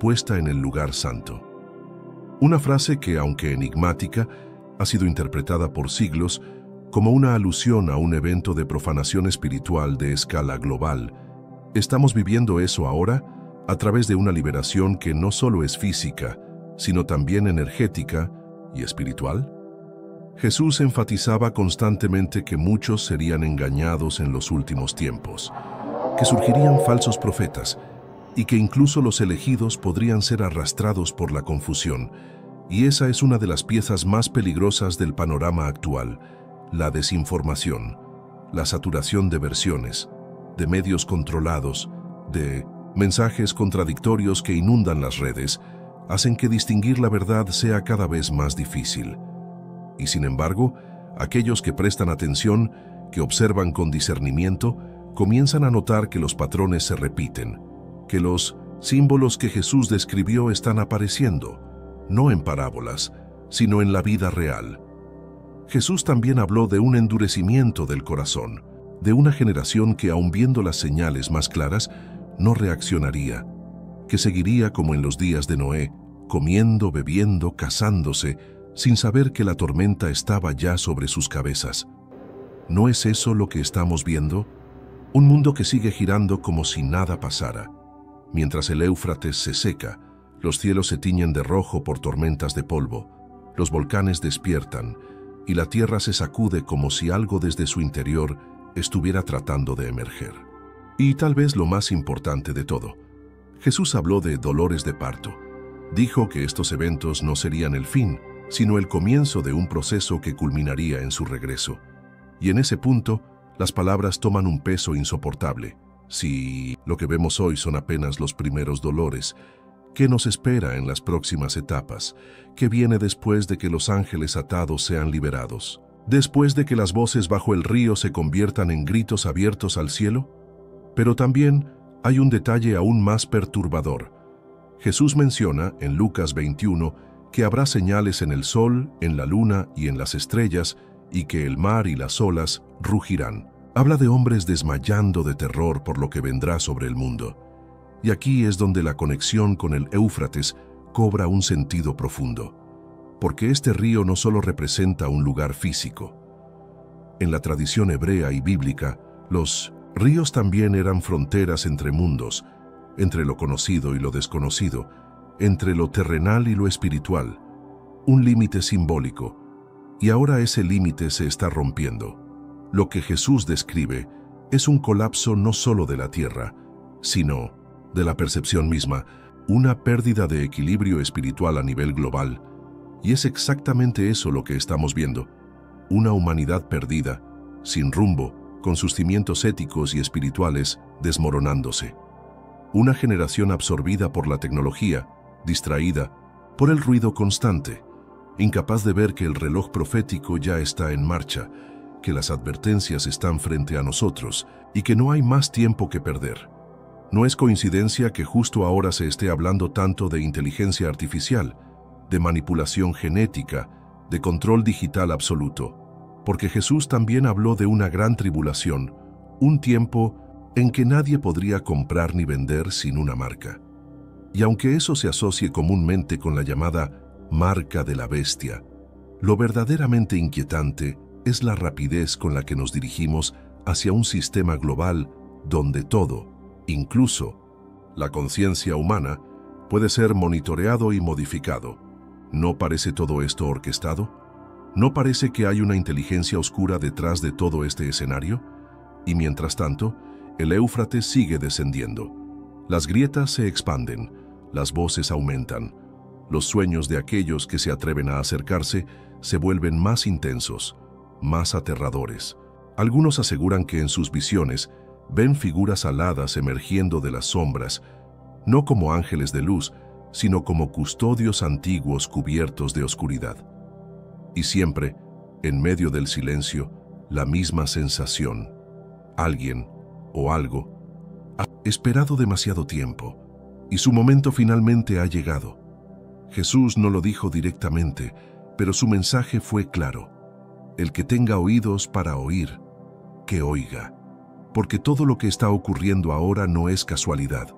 puesta en el lugar santo. Una frase que, aunque enigmática, ha sido interpretada por siglos como una alusión a un evento de profanación espiritual de escala global. ¿Estamos viviendo eso ahora a través de una liberación que no solo es física, sino también energética y espiritual? Jesús enfatizaba constantemente que muchos serían engañados en los últimos tiempos, que surgirían falsos profetas y que incluso los elegidos podrían ser arrastrados por la confusión. Y esa es una de las piezas más peligrosas del panorama actual: la desinformación, la saturación de versiones, de medios controlados, de mensajes contradictorios que inundan las redes, hacen que distinguir la verdad sea cada vez más difícil. Y sin embargo, aquellos que prestan atención, que observan con discernimiento, comienzan a notar que los patrones se repiten, que los símbolos que Jesús describió están apareciendo, no en parábolas, sino en la vida real. Jesús también habló de un endurecimiento del corazón, de una generación que, aun viendo las señales más claras, no reaccionaría, que seguiría como en los días de Noé, comiendo, bebiendo, casándose, sin saber que la tormenta estaba ya sobre sus cabezas. ¿No es eso lo que estamos viendo? Un mundo que sigue girando como si nada pasara. Mientras el Éufrates se seca, los cielos se tiñen de rojo por tormentas de polvo, los volcanes despiertan y la tierra se sacude como si algo desde su interior estuviera tratando de emerger. Y tal vez lo más importante de todo, Jesús habló de dolores de parto. Dijo que estos eventos no serían el fin, sino el comienzo de un proceso que culminaría en su regreso. Y en ese punto, las palabras toman un peso insoportable. Si lo que vemos hoy son apenas los primeros dolores, ¿qué nos espera en las próximas etapas? ¿Qué viene después de que los ángeles atados sean liberados? ¿Después de que las voces bajo el río se conviertan en gritos abiertos al cielo? Pero también hay un detalle aún más perturbador. Jesús menciona en Lucas 21 que habrá señales en el sol, en la luna y en las estrellas, y que el mar y las olas rugirán. Habla de hombres desmayando de terror por lo que vendrá sobre el mundo. Y aquí es donde la conexión con el Éufrates cobra un sentido profundo, porque este río no solo representa un lugar físico. En la tradición hebrea y bíblica, los ríos también eran fronteras entre mundos, entre lo conocido y lo desconocido, entre lo terrenal y lo espiritual, un límite simbólico. Y ahora ese límite se está rompiendo. Lo que Jesús describe es un colapso no solo de la tierra, sino de la percepción misma, una pérdida de equilibrio espiritual a nivel global. Y es exactamente eso lo que estamos viendo: una humanidad perdida, sin rumbo, con sus cimientos éticos y espirituales desmoronándose. Una generación absorbida por la tecnología, distraída por el ruido constante, incapaz de ver que el reloj profético ya está en marcha, que las advertencias están frente a nosotros y que no hay más tiempo que perder. No es coincidencia que justo ahora se esté hablando tanto de inteligencia artificial, de manipulación genética, de control digital absoluto, porque Jesús también habló de una gran tribulación, un tiempo en que nadie podría comprar ni vender sin una marca. Y aunque eso se asocie comúnmente con la llamada marca de la bestia, lo verdaderamente inquietante es la rapidez con la que nos dirigimos hacia un sistema global donde todo, incluso la conciencia humana, puede ser monitoreado y modificado. ¿No parece todo esto orquestado? ¿No parece que hay una inteligencia oscura detrás de todo este escenario? Y mientras tanto, el Éufrates sigue descendiendo. Las grietas se expanden, las voces aumentan. Los sueños de aquellos que se atreven a acercarse se vuelven más intensos, más aterradores. Algunos aseguran que en sus visiones ven figuras aladas emergiendo de las sombras, no como ángeles de luz, sino como custodios antiguos cubiertos de oscuridad. Y siempre, en medio del silencio, la misma sensación. Alguien o algo ha esperado demasiado tiempo, y su momento finalmente ha llegado. Jesús no lo dijo directamente, pero su mensaje fue claro. El que tenga oídos para oír, que oiga. Porque todo lo que está ocurriendo ahora no es casualidad.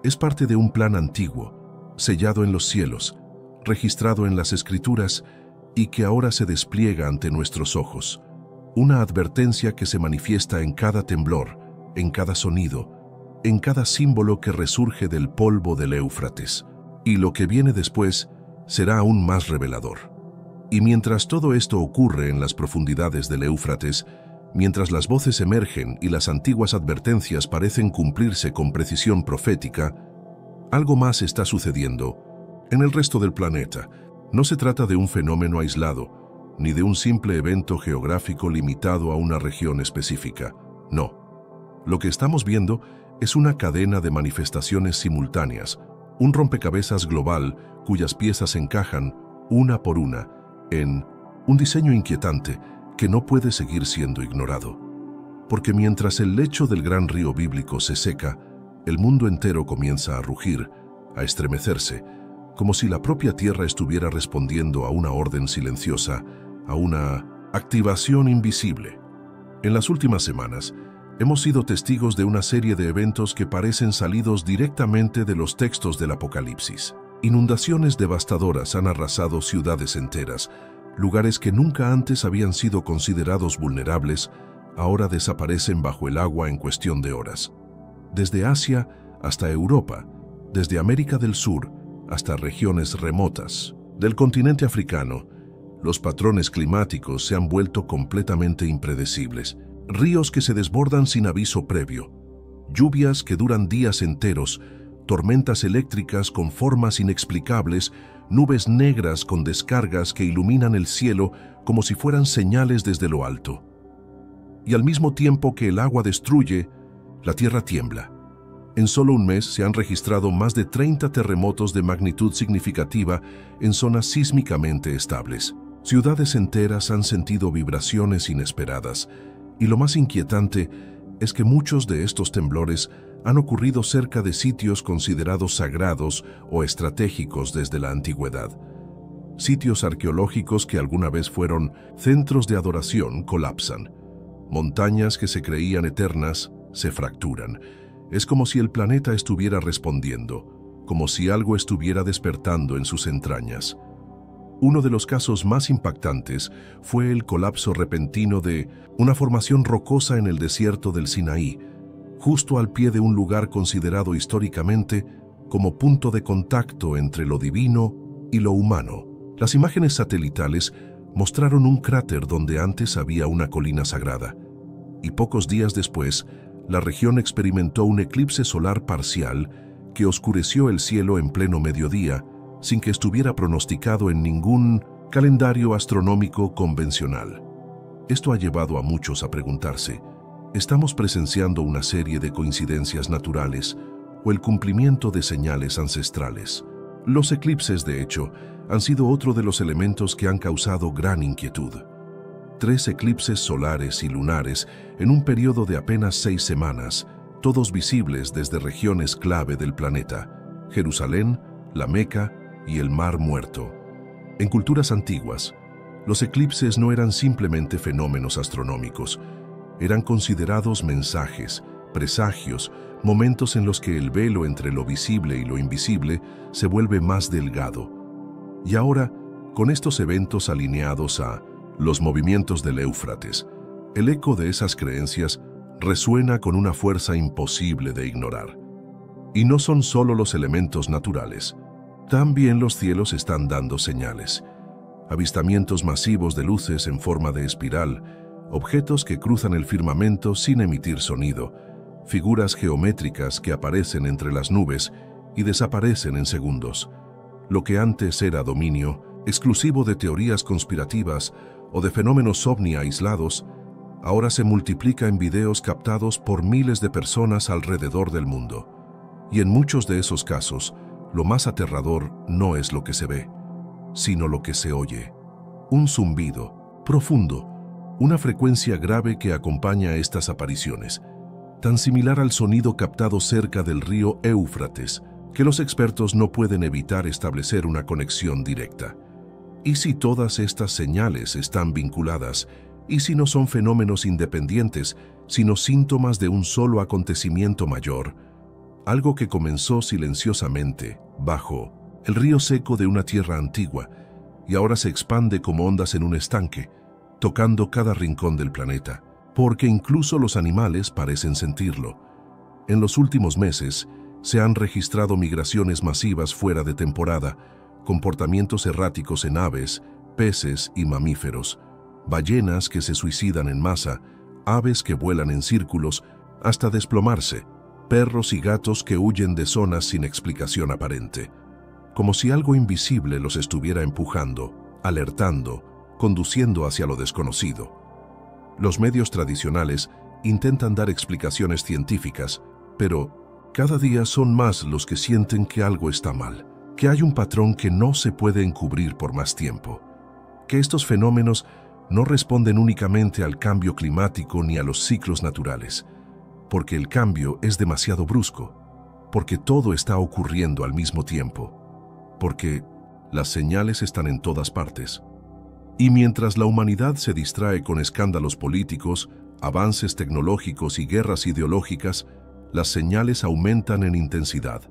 Es parte de un plan antiguo, sellado en los cielos, registrado en las Escrituras y que ahora se despliega ante nuestros ojos. Una advertencia que se manifiesta en cada temblor, en cada sonido, en cada símbolo que resurge del polvo del Éufrates. Y lo que viene después será aún más revelador. Y mientras todo esto ocurre en las profundidades del Éufrates, mientras las voces emergen y las antiguas advertencias parecen cumplirse con precisión profética, algo más está sucediendo en el resto del planeta. No se trata de un fenómeno aislado, ni de un simple evento geográfico limitado a una región específica. No. Lo que estamos viendo es una cadena de manifestaciones simultáneas, un rompecabezas global cuyas piezas encajan, una por una, en un diseño inquietante que no puede seguir siendo ignorado. Porque mientras el lecho del gran río bíblico se seca, el mundo entero comienza a rugir, a estremecerse, como si la propia tierra estuviera respondiendo a una orden silenciosa, a una activación invisible. En las últimas semanas, hemos sido testigos de una serie de eventos que parecen salidos directamente de los textos del Apocalipsis. Inundaciones devastadoras han arrasado ciudades enteras. Lugares que nunca antes habían sido considerados vulnerables, ahora desaparecen bajo el agua en cuestión de horas. Desde Asia hasta Europa, desde América del Sur hasta regiones remotas del continente africano, los patrones climáticos se han vuelto completamente impredecibles. Ríos que se desbordan sin aviso previo, lluvias que duran días enteros, tormentas eléctricas con formas inexplicables, nubes negras con descargas que iluminan el cielo como si fueran señales desde lo alto. Y al mismo tiempo que el agua destruye, la tierra tiembla. En solo un mes se han registrado más de 30 terremotos de magnitud significativa en zonas sísmicamente estables. Ciudades enteras han sentido vibraciones inesperadas, y lo más inquietante es que muchos de estos temblores han ocurrido cerca de sitios considerados sagrados o estratégicos desde la antigüedad. Sitios arqueológicos que alguna vez fueron centros de adoración colapsan. Montañas que se creían eternas se fracturan. Es como si el planeta estuviera respondiendo, como si algo estuviera despertando en sus entrañas. Uno de los casos más impactantes fue el colapso repentino de una formación rocosa en el desierto del Sinaí, justo al pie de un lugar considerado históricamente como punto de contacto entre lo divino y lo humano. Las imágenes satelitales mostraron un cráter donde antes había una colina sagrada, y pocos días después, la región experimentó un eclipse solar parcial que oscureció el cielo en pleno mediodía, sin que estuviera pronosticado en ningún calendario astronómico convencional. Esto ha llevado a muchos a preguntarse, ¿estamos presenciando una serie de coincidencias naturales o el cumplimiento de señales ancestrales. Los eclipses, de hecho, han sido otro de los elementos que han causado gran inquietud. 3 eclipses solares y lunares en un periodo de apenas 6 semanas, todos visibles desde regiones clave del planeta: Jerusalén, la Meca y el Mar Muerto. En culturas antiguas, los eclipses no eran simplemente fenómenos astronómicos, eran considerados mensajes, presagios, momentos en los que el velo entre lo visible y lo invisible se vuelve más delgado. Y ahora, con estos eventos alineados a los movimientos del Éufrates, el eco de esas creencias resuena con una fuerza imposible de ignorar. Y no son solo los elementos naturales, también los cielos están dando señales. Avistamientos masivos de luces en forma de espiral, objetos que cruzan el firmamento sin emitir sonido, figuras geométricas que aparecen entre las nubes y desaparecen en segundos. Lo que antes era dominio, exclusivo de teorías conspirativas o de fenómenos ovni aislados, ahora se multiplica en videos captados por miles de personas alrededor del mundo. Y en muchos de esos casos, lo más aterrador no es lo que se ve, sino lo que se oye. Un zumbido profundo, una frecuencia grave que acompaña estas apariciones, tan similar al sonido captado cerca del río Éufrates, que los expertos no pueden evitar establecer una conexión directa. ¿Y si todas estas señales están vinculadas? ¿Y si no son fenómenos independientes, sino síntomas de un solo acontecimiento mayor? Algo que comenzó silenciosamente, bajo el río seco de una tierra antigua, y ahora se expande como ondas en un estanque, tocando cada rincón del planeta, porque incluso los animales parecen sentirlo. En los últimos meses, se han registrado migraciones masivas fuera de temporada, comportamientos erráticos en aves, peces y mamíferos, ballenas que se suicidan en masa, aves que vuelan en círculos hasta desplomarse, perros y gatos que huyen de zonas sin explicación aparente, como si algo invisible los estuviera empujando, alertando, conduciendo hacia lo desconocido. Los medios tradicionales intentan dar explicaciones científicas, pero cada día son más los que sienten que algo está mal, que hay un patrón que no se puede encubrir por más tiempo, que estos fenómenos no responden únicamente al cambio climático ni a los ciclos naturales, porque el cambio es demasiado brusco, porque todo está ocurriendo al mismo tiempo, porque las señales están en todas partes. Y mientras la humanidad se distrae con escándalos políticos, avances tecnológicos y guerras ideológicas, las señales aumentan en intensidad.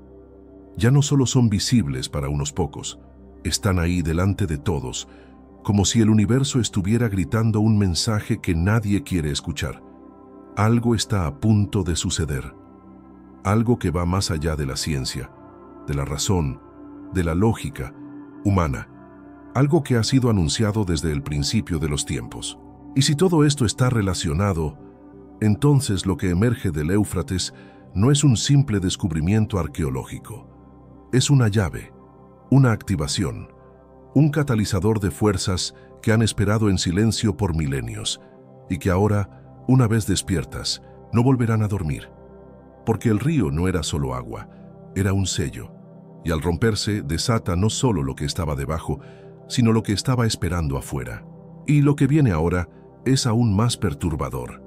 Ya no solo son visibles para unos pocos, están ahí delante de todos, como si el universo estuviera gritando un mensaje que nadie quiere escuchar. Algo está a punto de suceder, algo que va más allá de la ciencia, de la razón, de la lógica humana, algo que ha sido anunciado desde el principio de los tiempos. Y si todo esto está relacionado, entonces lo que emerge del Éufrates no es un simple descubrimiento arqueológico, es una llave, una activación, un catalizador de fuerzas que han esperado en silencio por milenios y que ahora, una vez despiertas, no volverán a dormir. Porque el río no era solo agua, era un sello, y al romperse desata no solo lo que estaba debajo, sino lo que estaba esperando afuera. Y lo que viene ahora es aún más perturbador.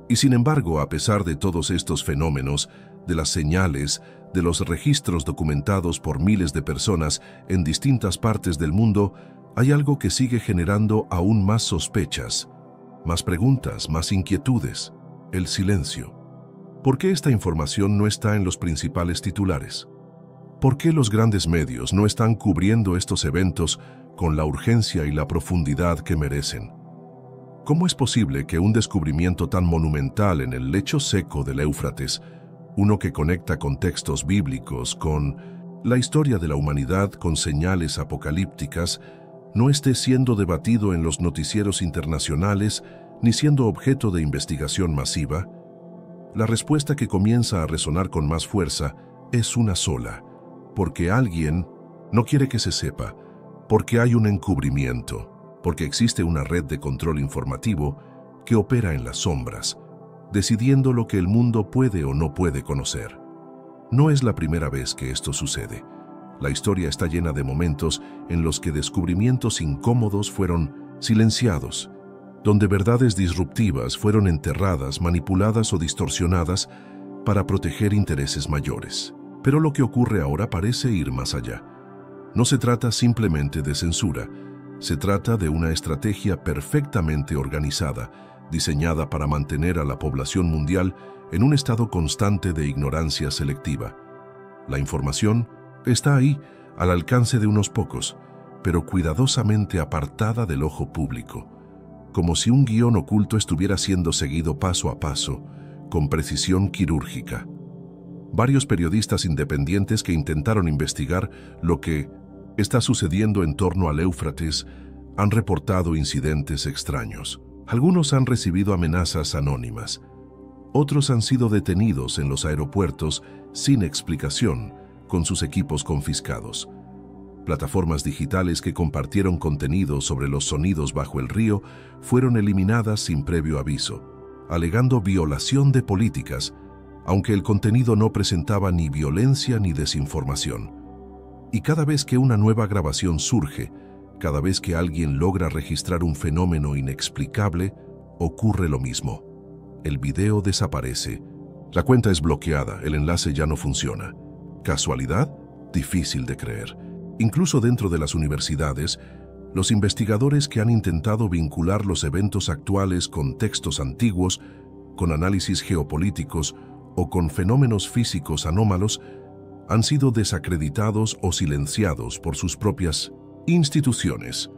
Y sin embargo, a pesar de todos estos fenómenos, de las señales, de los registros documentados por miles de personas en distintas partes del mundo, hay algo que sigue generando aún más sospechas, más preguntas, más inquietudes: el silencio. ¿Por qué esta información no está en los principales titulares? ¿Por qué los grandes medios no están cubriendo estos eventos con la urgencia y la profundidad que merecen? ¿Cómo es posible que un descubrimiento tan monumental en el lecho seco del Éufrates, uno que conecta contextos bíblicos con la historia de la humanidad con señales apocalípticas, no esté siendo debatido en los noticieros internacionales ni siendo objeto de investigación masiva? La respuesta que comienza a resonar con más fuerza es una sola: porque alguien no quiere que se sepa, porque hay un encubrimiento, porque existe una red de control informativo que opera en las sombras, decidiendo lo que el mundo puede o no puede conocer. No es la primera vez que esto sucede. La historia está llena de momentos en los que descubrimientos incómodos fueron silenciados, donde verdades disruptivas fueron enterradas, manipuladas o distorsionadas para proteger intereses mayores. Pero lo que ocurre ahora parece ir más allá. No se trata simplemente de censura, se trata de una estrategia perfectamente organizada, diseñada para mantener a la población mundial en un estado constante de ignorancia selectiva. La información está ahí, al alcance de unos pocos, pero cuidadosamente apartada del ojo público, como si un guión oculto estuviera siendo seguido paso a paso, con precisión quirúrgica. Varios periodistas independientes que intentaron investigar lo que está sucediendo en torno al Éufrates han reportado incidentes extraños. Algunos han recibido amenazas anónimas. Otros han sido detenidos en los aeropuertos sin explicación, con sus equipos confiscados. Plataformas digitales que compartieron contenido sobre los sonidos bajo el río fueron eliminadas sin previo aviso, alegando violación de políticas, aunque el contenido no presentaba ni violencia ni desinformación. Y cada vez que una nueva grabación surge, cada vez que alguien logra registrar un fenómeno inexplicable, ocurre lo mismo. El video desaparece. La cuenta es bloqueada, el enlace ya no funciona. ¿Casualidad? Difícil de creer. Incluso dentro de las universidades, los investigadores que han intentado vincular los eventos actuales con textos antiguos, con análisis geopolíticos o con fenómenos físicos anómalos, han sido desacreditados o silenciados por sus propias instituciones.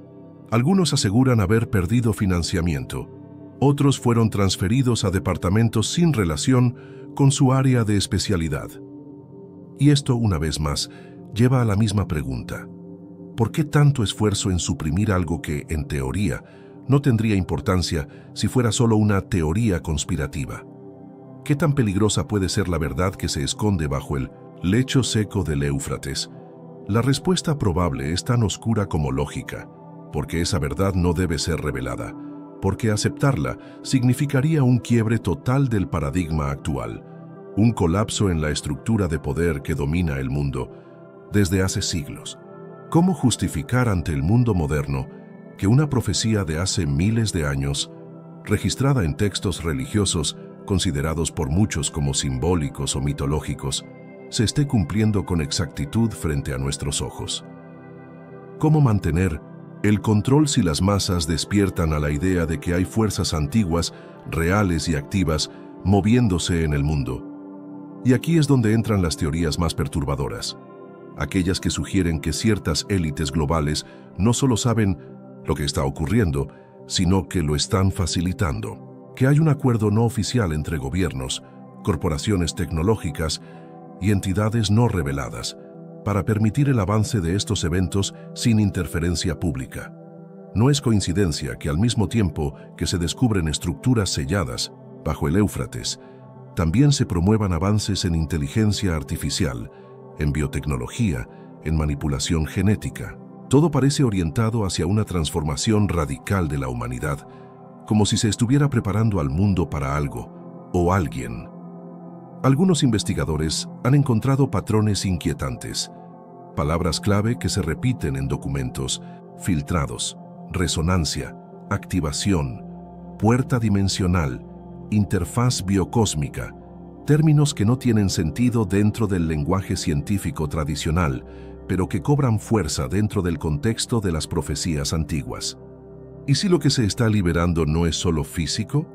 Algunos aseguran haber perdido financiamiento. Otros fueron transferidos a departamentos sin relación con su área de especialidad. Y esto, una vez más, lleva a la misma pregunta. ¿Por qué tanto esfuerzo en suprimir algo que, en teoría, no tendría importancia si fuera solo una teoría conspirativa? ¿Qué tan peligrosa puede ser la verdad que se esconde bajo el lecho seco del Éufrates? La respuesta probable es tan oscura como lógica, porque esa verdad no debe ser revelada, porque aceptarla significaría un quiebre total del paradigma actual, un colapso en la estructura de poder que domina el mundo desde hace siglos. ¿Cómo justificar ante el mundo moderno que una profecía de hace miles de años, registrada en textos religiosos considerados por muchos como simbólicos o mitológicos, se esté cumpliendo con exactitud frente a nuestros ojos? ¿Cómo mantener el control si las masas despiertan a la idea de que hay fuerzas antiguas, reales y activas, moviéndose en el mundo? Y aquí es donde entran las teorías más perturbadoras, aquellas que sugieren que ciertas élites globales no solo saben lo que está ocurriendo, sino que lo están facilitando, que hay un acuerdo no oficial entre gobiernos, corporaciones tecnológicas y entidades no reveladas para permitir el avance de estos eventos sin interferencia pública. No es coincidencia que al mismo tiempo que se descubren estructuras selladas bajo el Éufrates, también se promuevan avances en inteligencia artificial, en biotecnología, en manipulación genética. Todo parece orientado hacia una transformación radical de la humanidad, como si se estuviera preparando al mundo para algo o alguien. Algunos investigadores han encontrado patrones inquietantes, palabras clave que se repiten en documentos filtrados: resonancia, activación, puerta dimensional, interfaz biocósmica, términos que no tienen sentido dentro del lenguaje científico tradicional, pero que cobran fuerza dentro del contexto de las profecías antiguas. ¿Y si lo que se está liberando no es solo físico?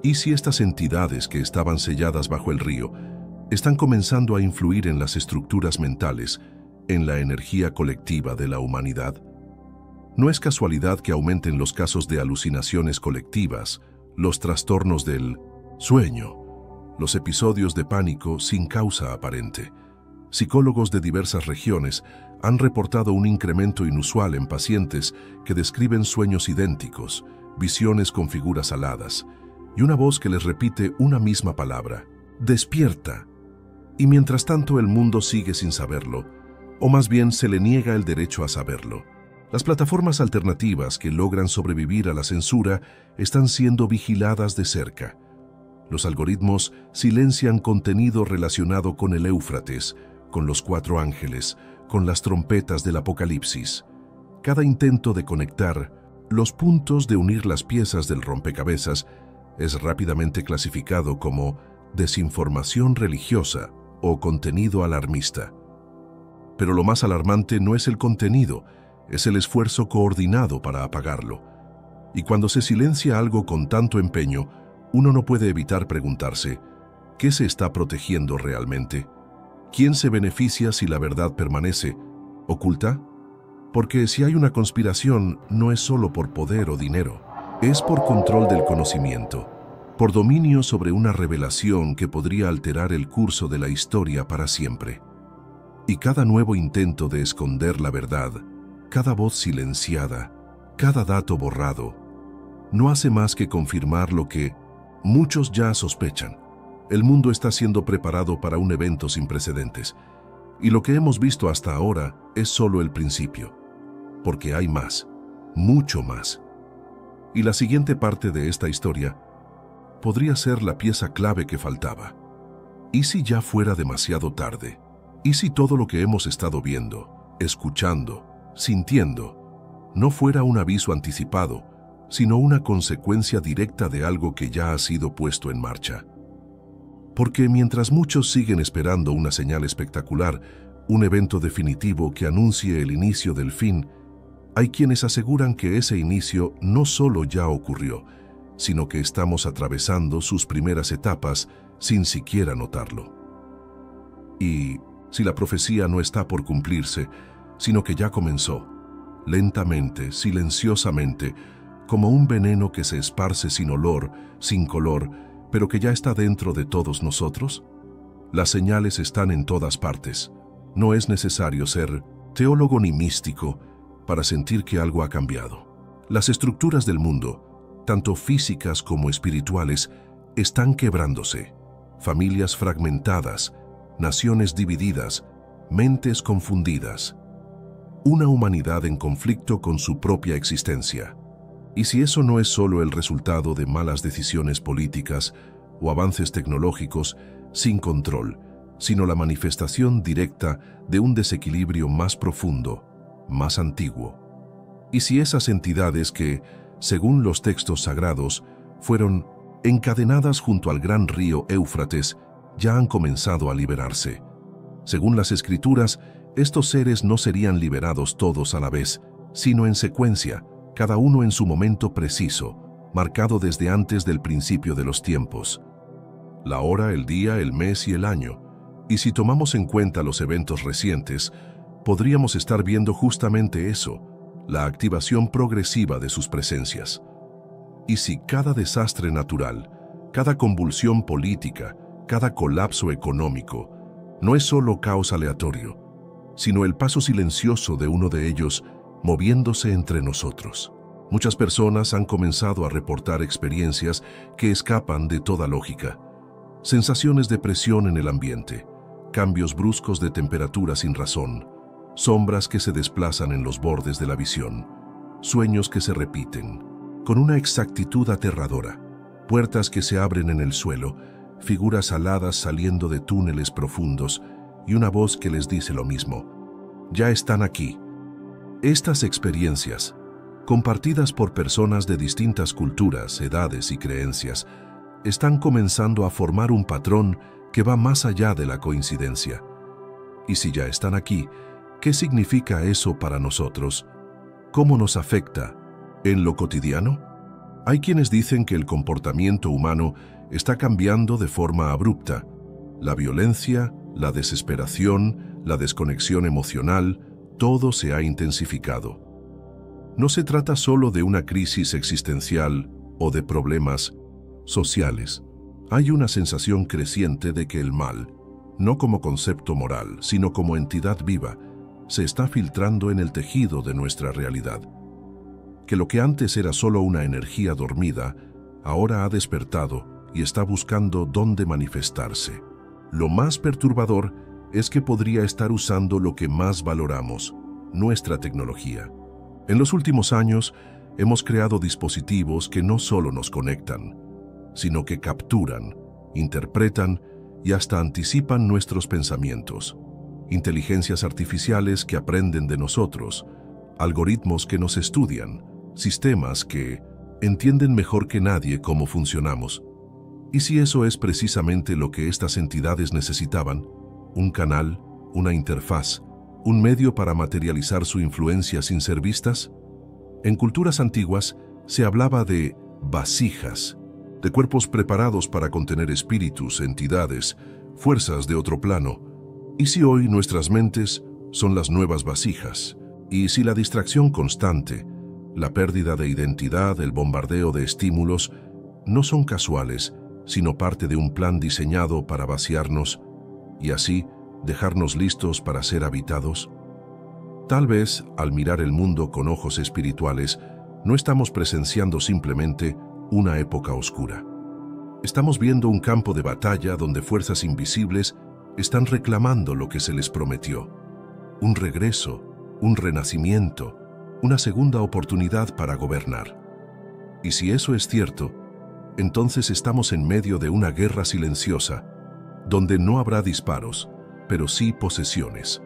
¿Y si estas entidades que estaban selladas bajo el río están comenzando a influir en las estructuras mentales, en la energía colectiva de la humanidad? No es casualidad que aumenten los casos de alucinaciones colectivas, los trastornos del sueño, los episodios de pánico sin causa aparente. Psicólogos de diversas regiones han reportado un incremento inusual en pacientes que describen sueños idénticos, visiones con figuras aladas, y una voz que les repite una misma palabra: despierta. Y mientras tanto el mundo sigue sin saberlo, o más bien se le niega el derecho a saberlo. Las plataformas alternativas que logran sobrevivir a la censura están siendo vigiladas de cerca. Los algoritmos silencian contenido relacionado con el Éufrates, con los 4 ángeles, con las trompetas del Apocalipsis. Cada intento de conectar los puntos de unir las piezas del rompecabezas es rápidamente clasificado como desinformación religiosa o contenido alarmista. Pero lo más alarmante no es el contenido, es el esfuerzo coordinado para apagarlo. Y cuando se silencia algo con tanto empeño, uno no puede evitar preguntarse, ¿qué se está protegiendo realmente? ¿Quién se beneficia si la verdad permanece oculta? Porque si hay una conspiración, no es solo por poder o dinero, es por control del conocimiento, por dominio sobre una revelación que podría alterar el curso de la historia para siempre. Y cada nuevo intento de esconder la verdad, cada voz silenciada, cada dato borrado, no hace más que confirmar lo que muchos ya sospechan. El mundo está siendo preparado para un evento sin precedentes, y lo que hemos visto hasta ahora es solo el principio, porque hay más, mucho más. Y la siguiente parte de esta historia podría ser la pieza clave que faltaba. ¿Y si ya fuera demasiado tarde? ¿Y si todo lo que hemos estado viendo, escuchando, sintiendo, no fuera un aviso anticipado, sino una consecuencia directa de algo que ya ha sido puesto en marcha? Porque mientras muchos siguen esperando una señal espectacular, un evento definitivo que anuncie el inicio del fin, hay quienes aseguran que ese inicio no solo ya ocurrió, sino que estamos atravesando sus primeras etapas sin siquiera notarlo. Y si la profecía no está por cumplirse, sino que ya comenzó, lentamente, silenciosamente, como un veneno que se esparce sin olor, sin color, pero que ya está dentro de todos nosotros. Las señales están en todas partes. No es necesario ser teólogo ni místico para sentir que algo ha cambiado. Las estructuras del mundo, tanto físicas como espirituales, están quebrándose. Familias fragmentadas, naciones divididas, mentes confundidas. Una humanidad en conflicto con su propia existencia. Y si eso no es solo el resultado de malas decisiones políticas o avances tecnológicos sin control, sino la manifestación directa de un desequilibrio más profundo, más antiguo. Y si esas entidades que, según los textos sagrados, fueron encadenadas junto al gran río Éufrates, ya han comenzado a liberarse. Según las Escrituras, estos seres no serían liberados todos a la vez, sino en secuencia, cada uno en su momento preciso, marcado desde antes del principio de los tiempos. La hora, el día, el mes y el año. Y si tomamos en cuenta los eventos recientes, podríamos estar viendo justamente eso, la activación progresiva de sus presencias. Y si cada desastre natural, cada convulsión política, cada colapso económico, no es solo caos aleatorio, sino el paso silencioso de uno de ellos moviéndose entre nosotros. Muchas personas han comenzado a reportar experiencias que escapan de toda lógica. Sensaciones de presión en el ambiente, cambios bruscos de temperatura sin razón, sombras que se desplazan en los bordes de la visión, sueños que se repiten, con una exactitud aterradora, puertas que se abren en el suelo, figuras aladas saliendo de túneles profundos y una voz que les dice lo mismo. Ya están aquí. Estas experiencias, compartidas por personas de distintas culturas, edades y creencias, están comenzando a formar un patrón que va más allá de la coincidencia. Y si ya están aquí, ¿qué significa eso para nosotros? ¿Cómo nos afecta? ¿En lo cotidiano? Hay quienes dicen que el comportamiento humano está cambiando de forma abrupta. La violencia, la desesperación, la desconexión emocional, todo se ha intensificado. No se trata solo de una crisis existencial o de problemas sociales. Hay una sensación creciente de que el mal, no como concepto moral, sino como entidad viva, se está filtrando en el tejido de nuestra realidad. Que lo que antes era solo una energía dormida, ahora ha despertado y está buscando dónde manifestarse. Lo más perturbador es que podría estar usando lo que más valoramos, nuestra tecnología. En los últimos años, hemos creado dispositivos que no solo nos conectan, sino que capturan, interpretan y hasta anticipan nuestros pensamientos. Inteligencias artificiales que aprenden de nosotros, algoritmos que nos estudian, sistemas que entienden mejor que nadie cómo funcionamos. ¿Y si eso es precisamente lo que estas entidades necesitaban? Un canal, una interfaz, un medio para materializar su influencia sin ser vistas. En culturas antiguas se hablaba de vasijas, de cuerpos preparados para contener espíritus, entidades, fuerzas de otro plano. ¿Y si hoy nuestras mentes son las nuevas vasijas? ¿Y si la distracción constante, la pérdida de identidad, el bombardeo de estímulos, no son casuales, sino parte de un plan diseñado para vaciarnos y así dejarnos listos para ser habitados? Tal vez, al mirar el mundo con ojos espirituales, no estamos presenciando simplemente una época oscura. Estamos viendo un campo de batalla donde fuerzas invisibles están reclamando lo que se les prometió. Un regreso, un renacimiento, una segunda oportunidad para gobernar. Y si eso es cierto, entonces estamos en medio de una guerra silenciosa, donde no habrá disparos, pero sí posesiones.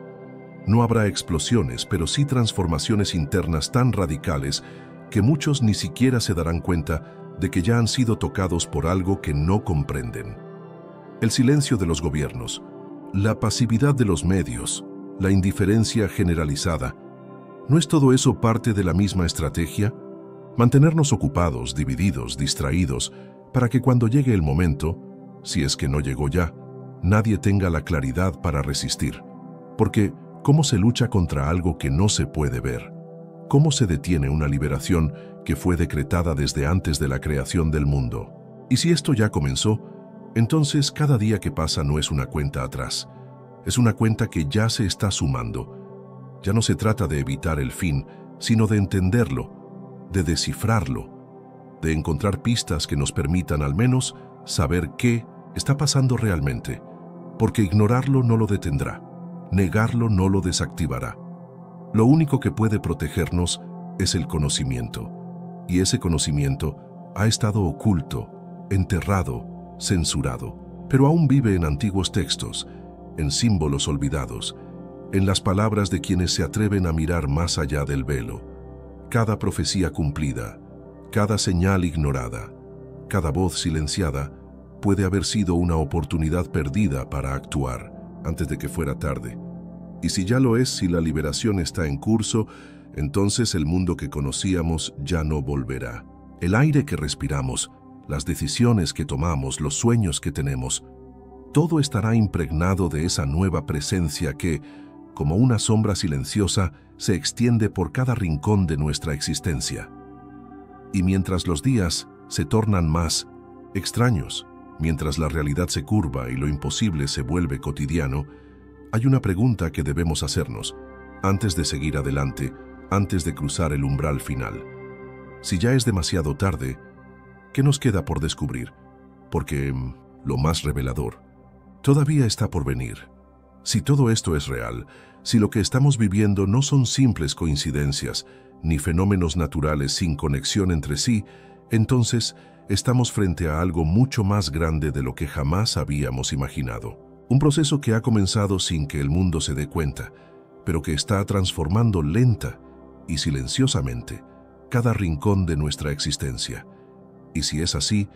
No habrá explosiones, pero sí transformaciones internas tan radicales que muchos ni siquiera se darán cuenta de que ya han sido tocados por algo que no comprenden. El silencio de los gobiernos, la pasividad de los medios, la indiferencia generalizada. ¿No es todo eso parte de la misma estrategia? Mantenernos ocupados, divididos, distraídos, para que cuando llegue el momento, si es que no llegó ya, nadie tenga la claridad para resistir. Porque, ¿cómo se lucha contra algo que no se puede ver? ¿Cómo se detiene una liberación que fue decretada desde antes de la creación del mundo? Y si esto ya comenzó, entonces cada día que pasa no es una cuenta atrás. Es una cuenta que ya se está sumando. Ya no se trata de evitar el fin, sino de entenderlo, de descifrarlo, de encontrar pistas que nos permitan al menos saber qué está pasando realmente, porque ignorarlo no lo detendrá, negarlo no lo desactivará. Lo único que puede protegernos es el conocimiento, y ese conocimiento ha estado oculto, enterrado, censurado, pero aún vive en antiguos textos, en símbolos olvidados, en las palabras de quienes se atreven a mirar más allá del velo. Cada profecía cumplida, cada señal ignorada, cada voz silenciada, puede haber sido una oportunidad perdida para actuar antes de que fuera tarde. Y si ya lo es, si la liberación está en curso, entonces el mundo que conocíamos ya no volverá. El aire que respiramos, las decisiones que tomamos, los sueños que tenemos, todo estará impregnado de esa nueva presencia que, como una sombra silenciosa, se extiende por cada rincón de nuestra existencia. Y mientras los días se tornan más extraños, mientras la realidad se curva y lo imposible se vuelve cotidiano, hay una pregunta que debemos hacernos antes de seguir adelante, antes de cruzar el umbral final. Si ya es demasiado tarde, ¿qué nos queda por descubrir? Porque lo más revelador todavía está por venir. Si todo esto es real, si lo que estamos viviendo no son simples coincidencias, ni fenómenos naturales sin conexión entre sí, entonces estamos frente a algo mucho más grande de lo que jamás habíamos imaginado. Un proceso que ha comenzado sin que el mundo se dé cuenta, pero que está transformando lenta y silenciosamente cada rincón de nuestra existencia. Y si es así,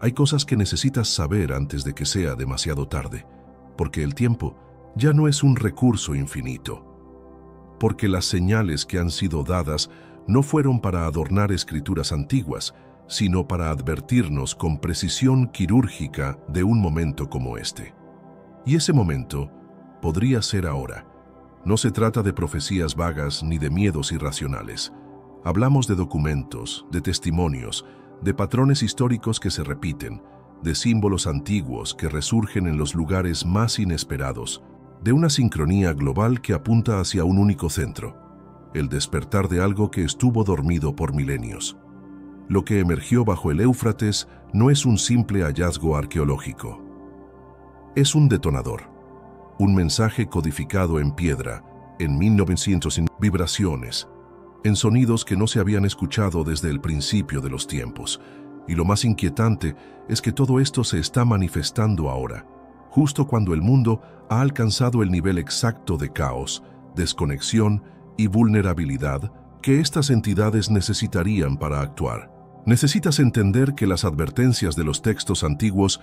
hay cosas que necesitas saber antes de que sea demasiado tarde, porque el tiempo ya no es un recurso infinito. Porque las señales que han sido dadas no fueron para adornar escrituras antiguas, sino para advertirnos con precisión quirúrgica de un momento como este. Y ese momento podría ser ahora. No se trata de profecías vagas ni de miedos irracionales. Hablamos de documentos, de testimonios, de patrones históricos que se repiten, de símbolos antiguos que resurgen en los lugares más inesperados, de una sincronía global que apunta hacia un único centro, el despertar de algo que estuvo dormido por milenios. Lo que emergió bajo el Éufrates no es un simple hallazgo arqueológico. Es un detonador, un mensaje codificado en piedra, en 1900, en vibraciones, en sonidos que no se habían escuchado desde el principio de los tiempos, Y lo más inquietante es que todo esto se está manifestando ahora, justo cuando el mundo ha alcanzado el nivel exacto de caos, desconexión y vulnerabilidad que estas entidades necesitarían para actuar. Necesitas entender que las advertencias de los textos antiguos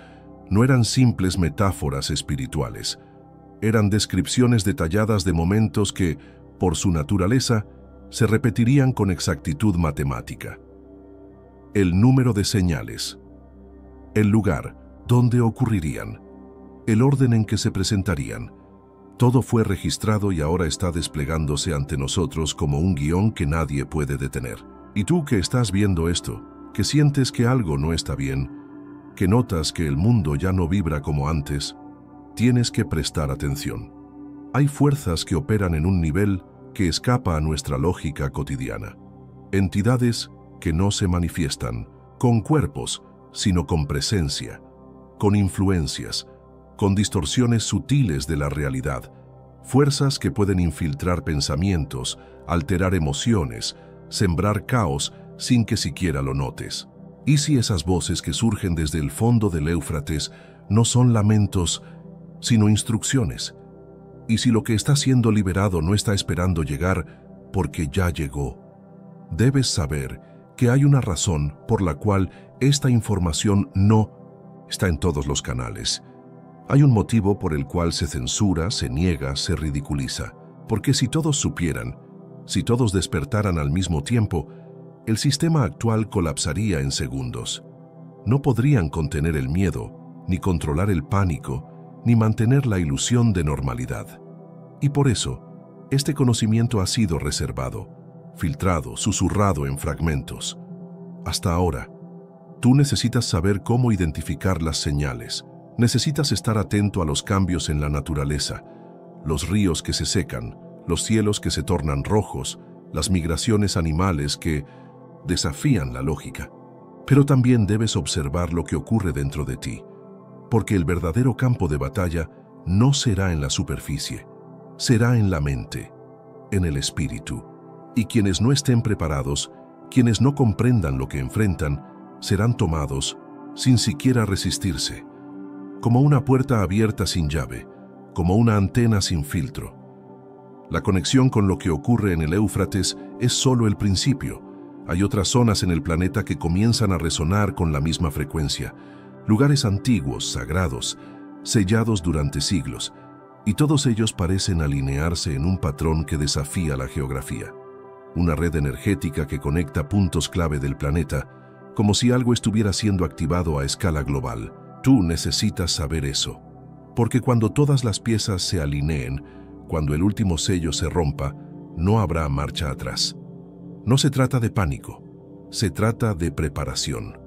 no eran simples metáforas espirituales. Eran descripciones detalladas de momentos que, por su naturaleza, se repetirían con exactitud matemática. El número de señales, el lugar donde ocurrirían, el orden en que se presentarían. Todo fue registrado y ahora está desplegándose ante nosotros como un guión que nadie puede detener. Y tú que estás viendo esto, que sientes que algo no está bien, que notas que el mundo ya no vibra como antes, tienes que prestar atención. Hay fuerzas que operan en un nivel que escapa a nuestra lógica cotidiana. Entidades que no se manifiestan con cuerpos, sino con presencia, con influencias, con distorsiones sutiles de la realidad, fuerzas que pueden infiltrar pensamientos, alterar emociones, sembrar caos sin que siquiera lo notes. ¿Y si esas voces que surgen desde el fondo del Éufrates no son lamentos, sino instrucciones? ¿Y si lo que está siendo liberado no está esperando llegar porque ya llegó? Debes saber que hay una razón por la cual esta información no está en todos los canales. Hay un motivo por el cual se censura, se niega, se ridiculiza. Porque si todos supieran, si todos despertaran al mismo tiempo, el sistema actual colapsaría en segundos. No podrían contener el miedo, ni controlar el pánico, ni mantener la ilusión de normalidad. Y por eso, este conocimiento ha sido reservado, filtrado, susurrado en fragmentos. Hasta ahora, tú necesitas saber cómo identificar las señales. Necesitas estar atento a los cambios en la naturaleza, los ríos que se secan, los cielos que se tornan rojos, las migraciones animales que desafían la lógica. Pero también debes observar lo que ocurre dentro de ti, porque el verdadero campo de batalla no será en la superficie, será en la mente, en el espíritu. Y quienes no estén preparados, quienes no comprendan lo que enfrentan, serán tomados sin siquiera resistirse, como una puerta abierta sin llave, como una antena sin filtro. La conexión con lo que ocurre en el Éufrates es solo el principio. Hay otras zonas en el planeta que comienzan a resonar con la misma frecuencia, lugares antiguos, sagrados, sellados durante siglos, y todos ellos parecen alinearse en un patrón que desafía la geografía. Una red energética que conecta puntos clave del planeta, como si algo estuviera siendo activado a escala global. Tú necesitas saber eso, porque cuando todas las piezas se alineen, cuando el último sello se rompa, no habrá marcha atrás. No se trata de pánico, se trata de preparación,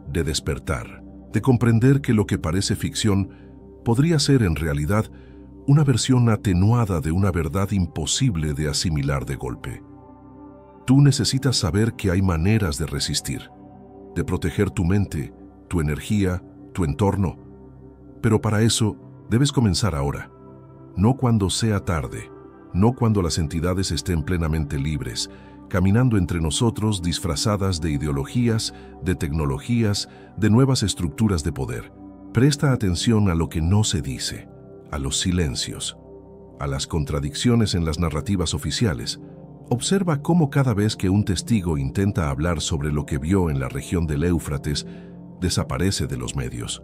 de despertar, de comprender que lo que parece ficción podría ser en realidad una versión atenuada de una verdad imposible de asimilar de golpe. Tú necesitas saber que hay maneras de resistir, de proteger tu mente, tu energía, tu entorno. Pero para eso debes comenzar ahora, no cuando sea tarde, no cuando las entidades estén plenamente libres, caminando entre nosotros disfrazadas de ideologías, de tecnologías, de nuevas estructuras de poder. Presta atención a lo que no se dice, a los silencios, a las contradicciones en las narrativas oficiales. Observa cómo cada vez que un testigo intenta hablar sobre lo que vio en la región del Éufrates, desaparece de los medios,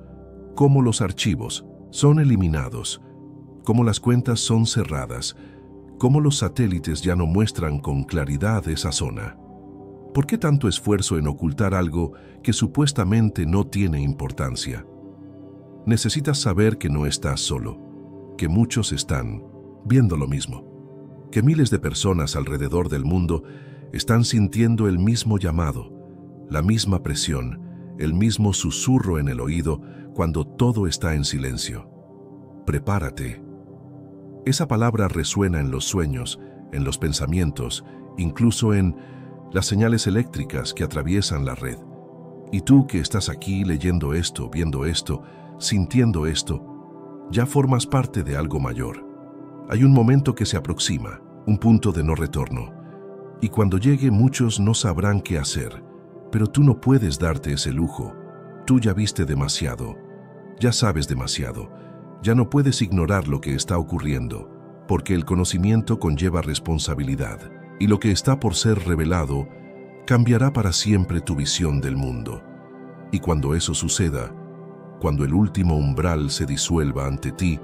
cómo los archivos son eliminados, cómo las cuentas son cerradas, cómo los satélites ya no muestran con claridad esa zona. ¿Por qué tanto esfuerzo en ocultar algo que supuestamente no tiene importancia? Necesitas saber que no estás solo, que muchos están viendo lo mismo, que miles de personas alrededor del mundo están sintiendo el mismo llamado, la misma presión, el mismo susurro en el oído cuando todo está en silencio. Prepárate. Esa palabra resuena en los sueños, en los pensamientos, incluso en las señales eléctricas que atraviesan la red. Y tú que estás aquí leyendo esto, viendo esto, sintiendo esto, ya formas parte de algo mayor. Hay un momento que se aproxima, un punto de no retorno. Y cuando llegue muchos no sabrán qué hacer, Pero tú no puedes darte ese lujo. Tú ya viste demasiado, ya sabes demasiado, ya no puedes ignorar lo que está ocurriendo, porque el conocimiento conlleva responsabilidad, y lo que está por ser revelado cambiará para siempre tu visión del mundo. Y cuando eso suceda, cuando el último umbral se disuelva ante ti,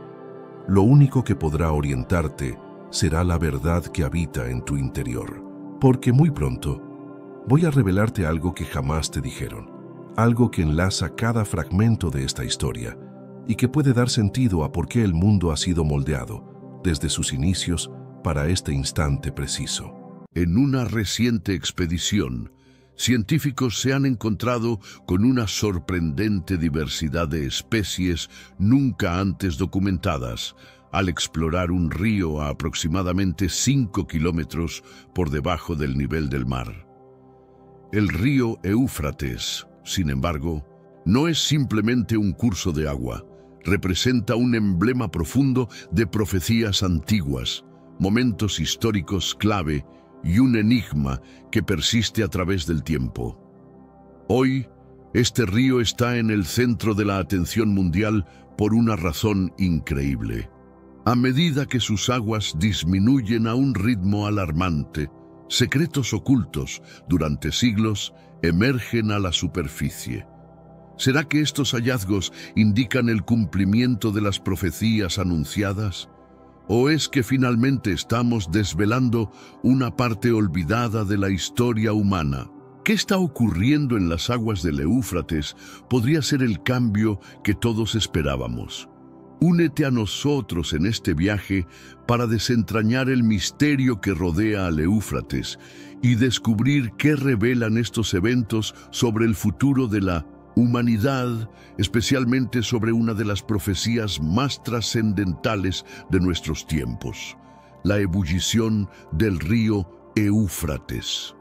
lo único que podrá orientarte será la verdad que habita en tu interior. Porque muy pronto voy a revelarte algo que jamás te dijeron, algo que enlaza cada fragmento de esta historia y que puede dar sentido a por qué el mundo ha sido moldeado desde sus inicios para este instante preciso. En una reciente expedición, científicos se han encontrado con una sorprendente diversidad de especies nunca antes documentadas al explorar un río a aproximadamente 5 kilómetros por debajo del nivel del mar. El río Éufrates, sin embargo, no es simplemente un curso de agua, representa un emblema profundo de profecías antiguas, momentos históricos clave y un enigma que persiste a través del tiempo. Hoy, este río está en el centro de la atención mundial por una razón increíble. A medida que sus aguas disminuyen a un ritmo alarmante, secretos ocultos durante siglos emergen a la superficie. ¿Será que estos hallazgos indican el cumplimiento de las profecías anunciadas? ¿O es que finalmente estamos desvelando una parte olvidada de la historia humana? ¿Qué está ocurriendo en las aguas del Éufrates podría ser el cambio que todos esperábamos? Únete a nosotros en este viaje para desentrañar el misterio que rodea al Éufrates y descubrir qué revelan estos eventos sobre el futuro de la humanidad, especialmente sobre una de las profecías más trascendentales de nuestros tiempos, la ebullición del río Éufrates.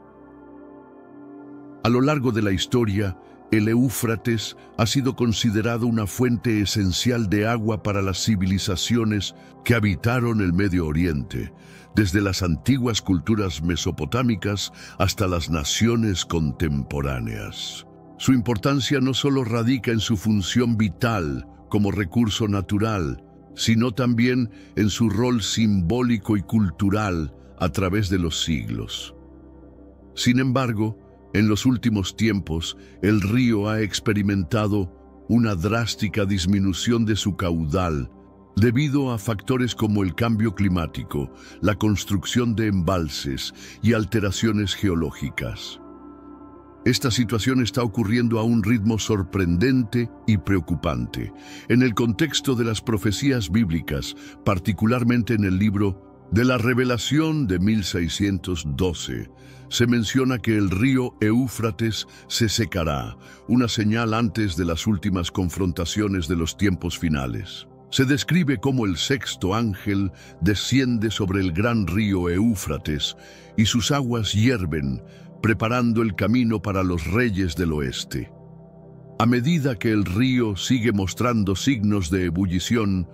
A lo largo de la historia, el Éufrates ha sido considerado una fuente esencial de agua para las civilizaciones que habitaron el Medio Oriente, desde las antiguas culturas mesopotámicas hasta las naciones contemporáneas. Su importancia no solo radica en su función vital como recurso natural, sino también en su rol simbólico y cultural a través de los siglos. Sin embargo, en los últimos tiempos, el río ha experimentado una drástica disminución de su caudal debido a factores como el cambio climático, la construcción de embalses y alteraciones geológicas. Esta situación está ocurriendo a un ritmo sorprendente y preocupante. En el contexto de las profecías bíblicas, particularmente en el libro de la Revelación de 1612, se menciona que el río Éufrates se secará, una señal antes de las últimas confrontaciones de los tiempos finales. Se describe cómo el sexto ángel desciende sobre el gran río Éufrates y sus aguas hierven, preparando el camino para los reyes del oeste. A medida que el río sigue mostrando signos de ebullición,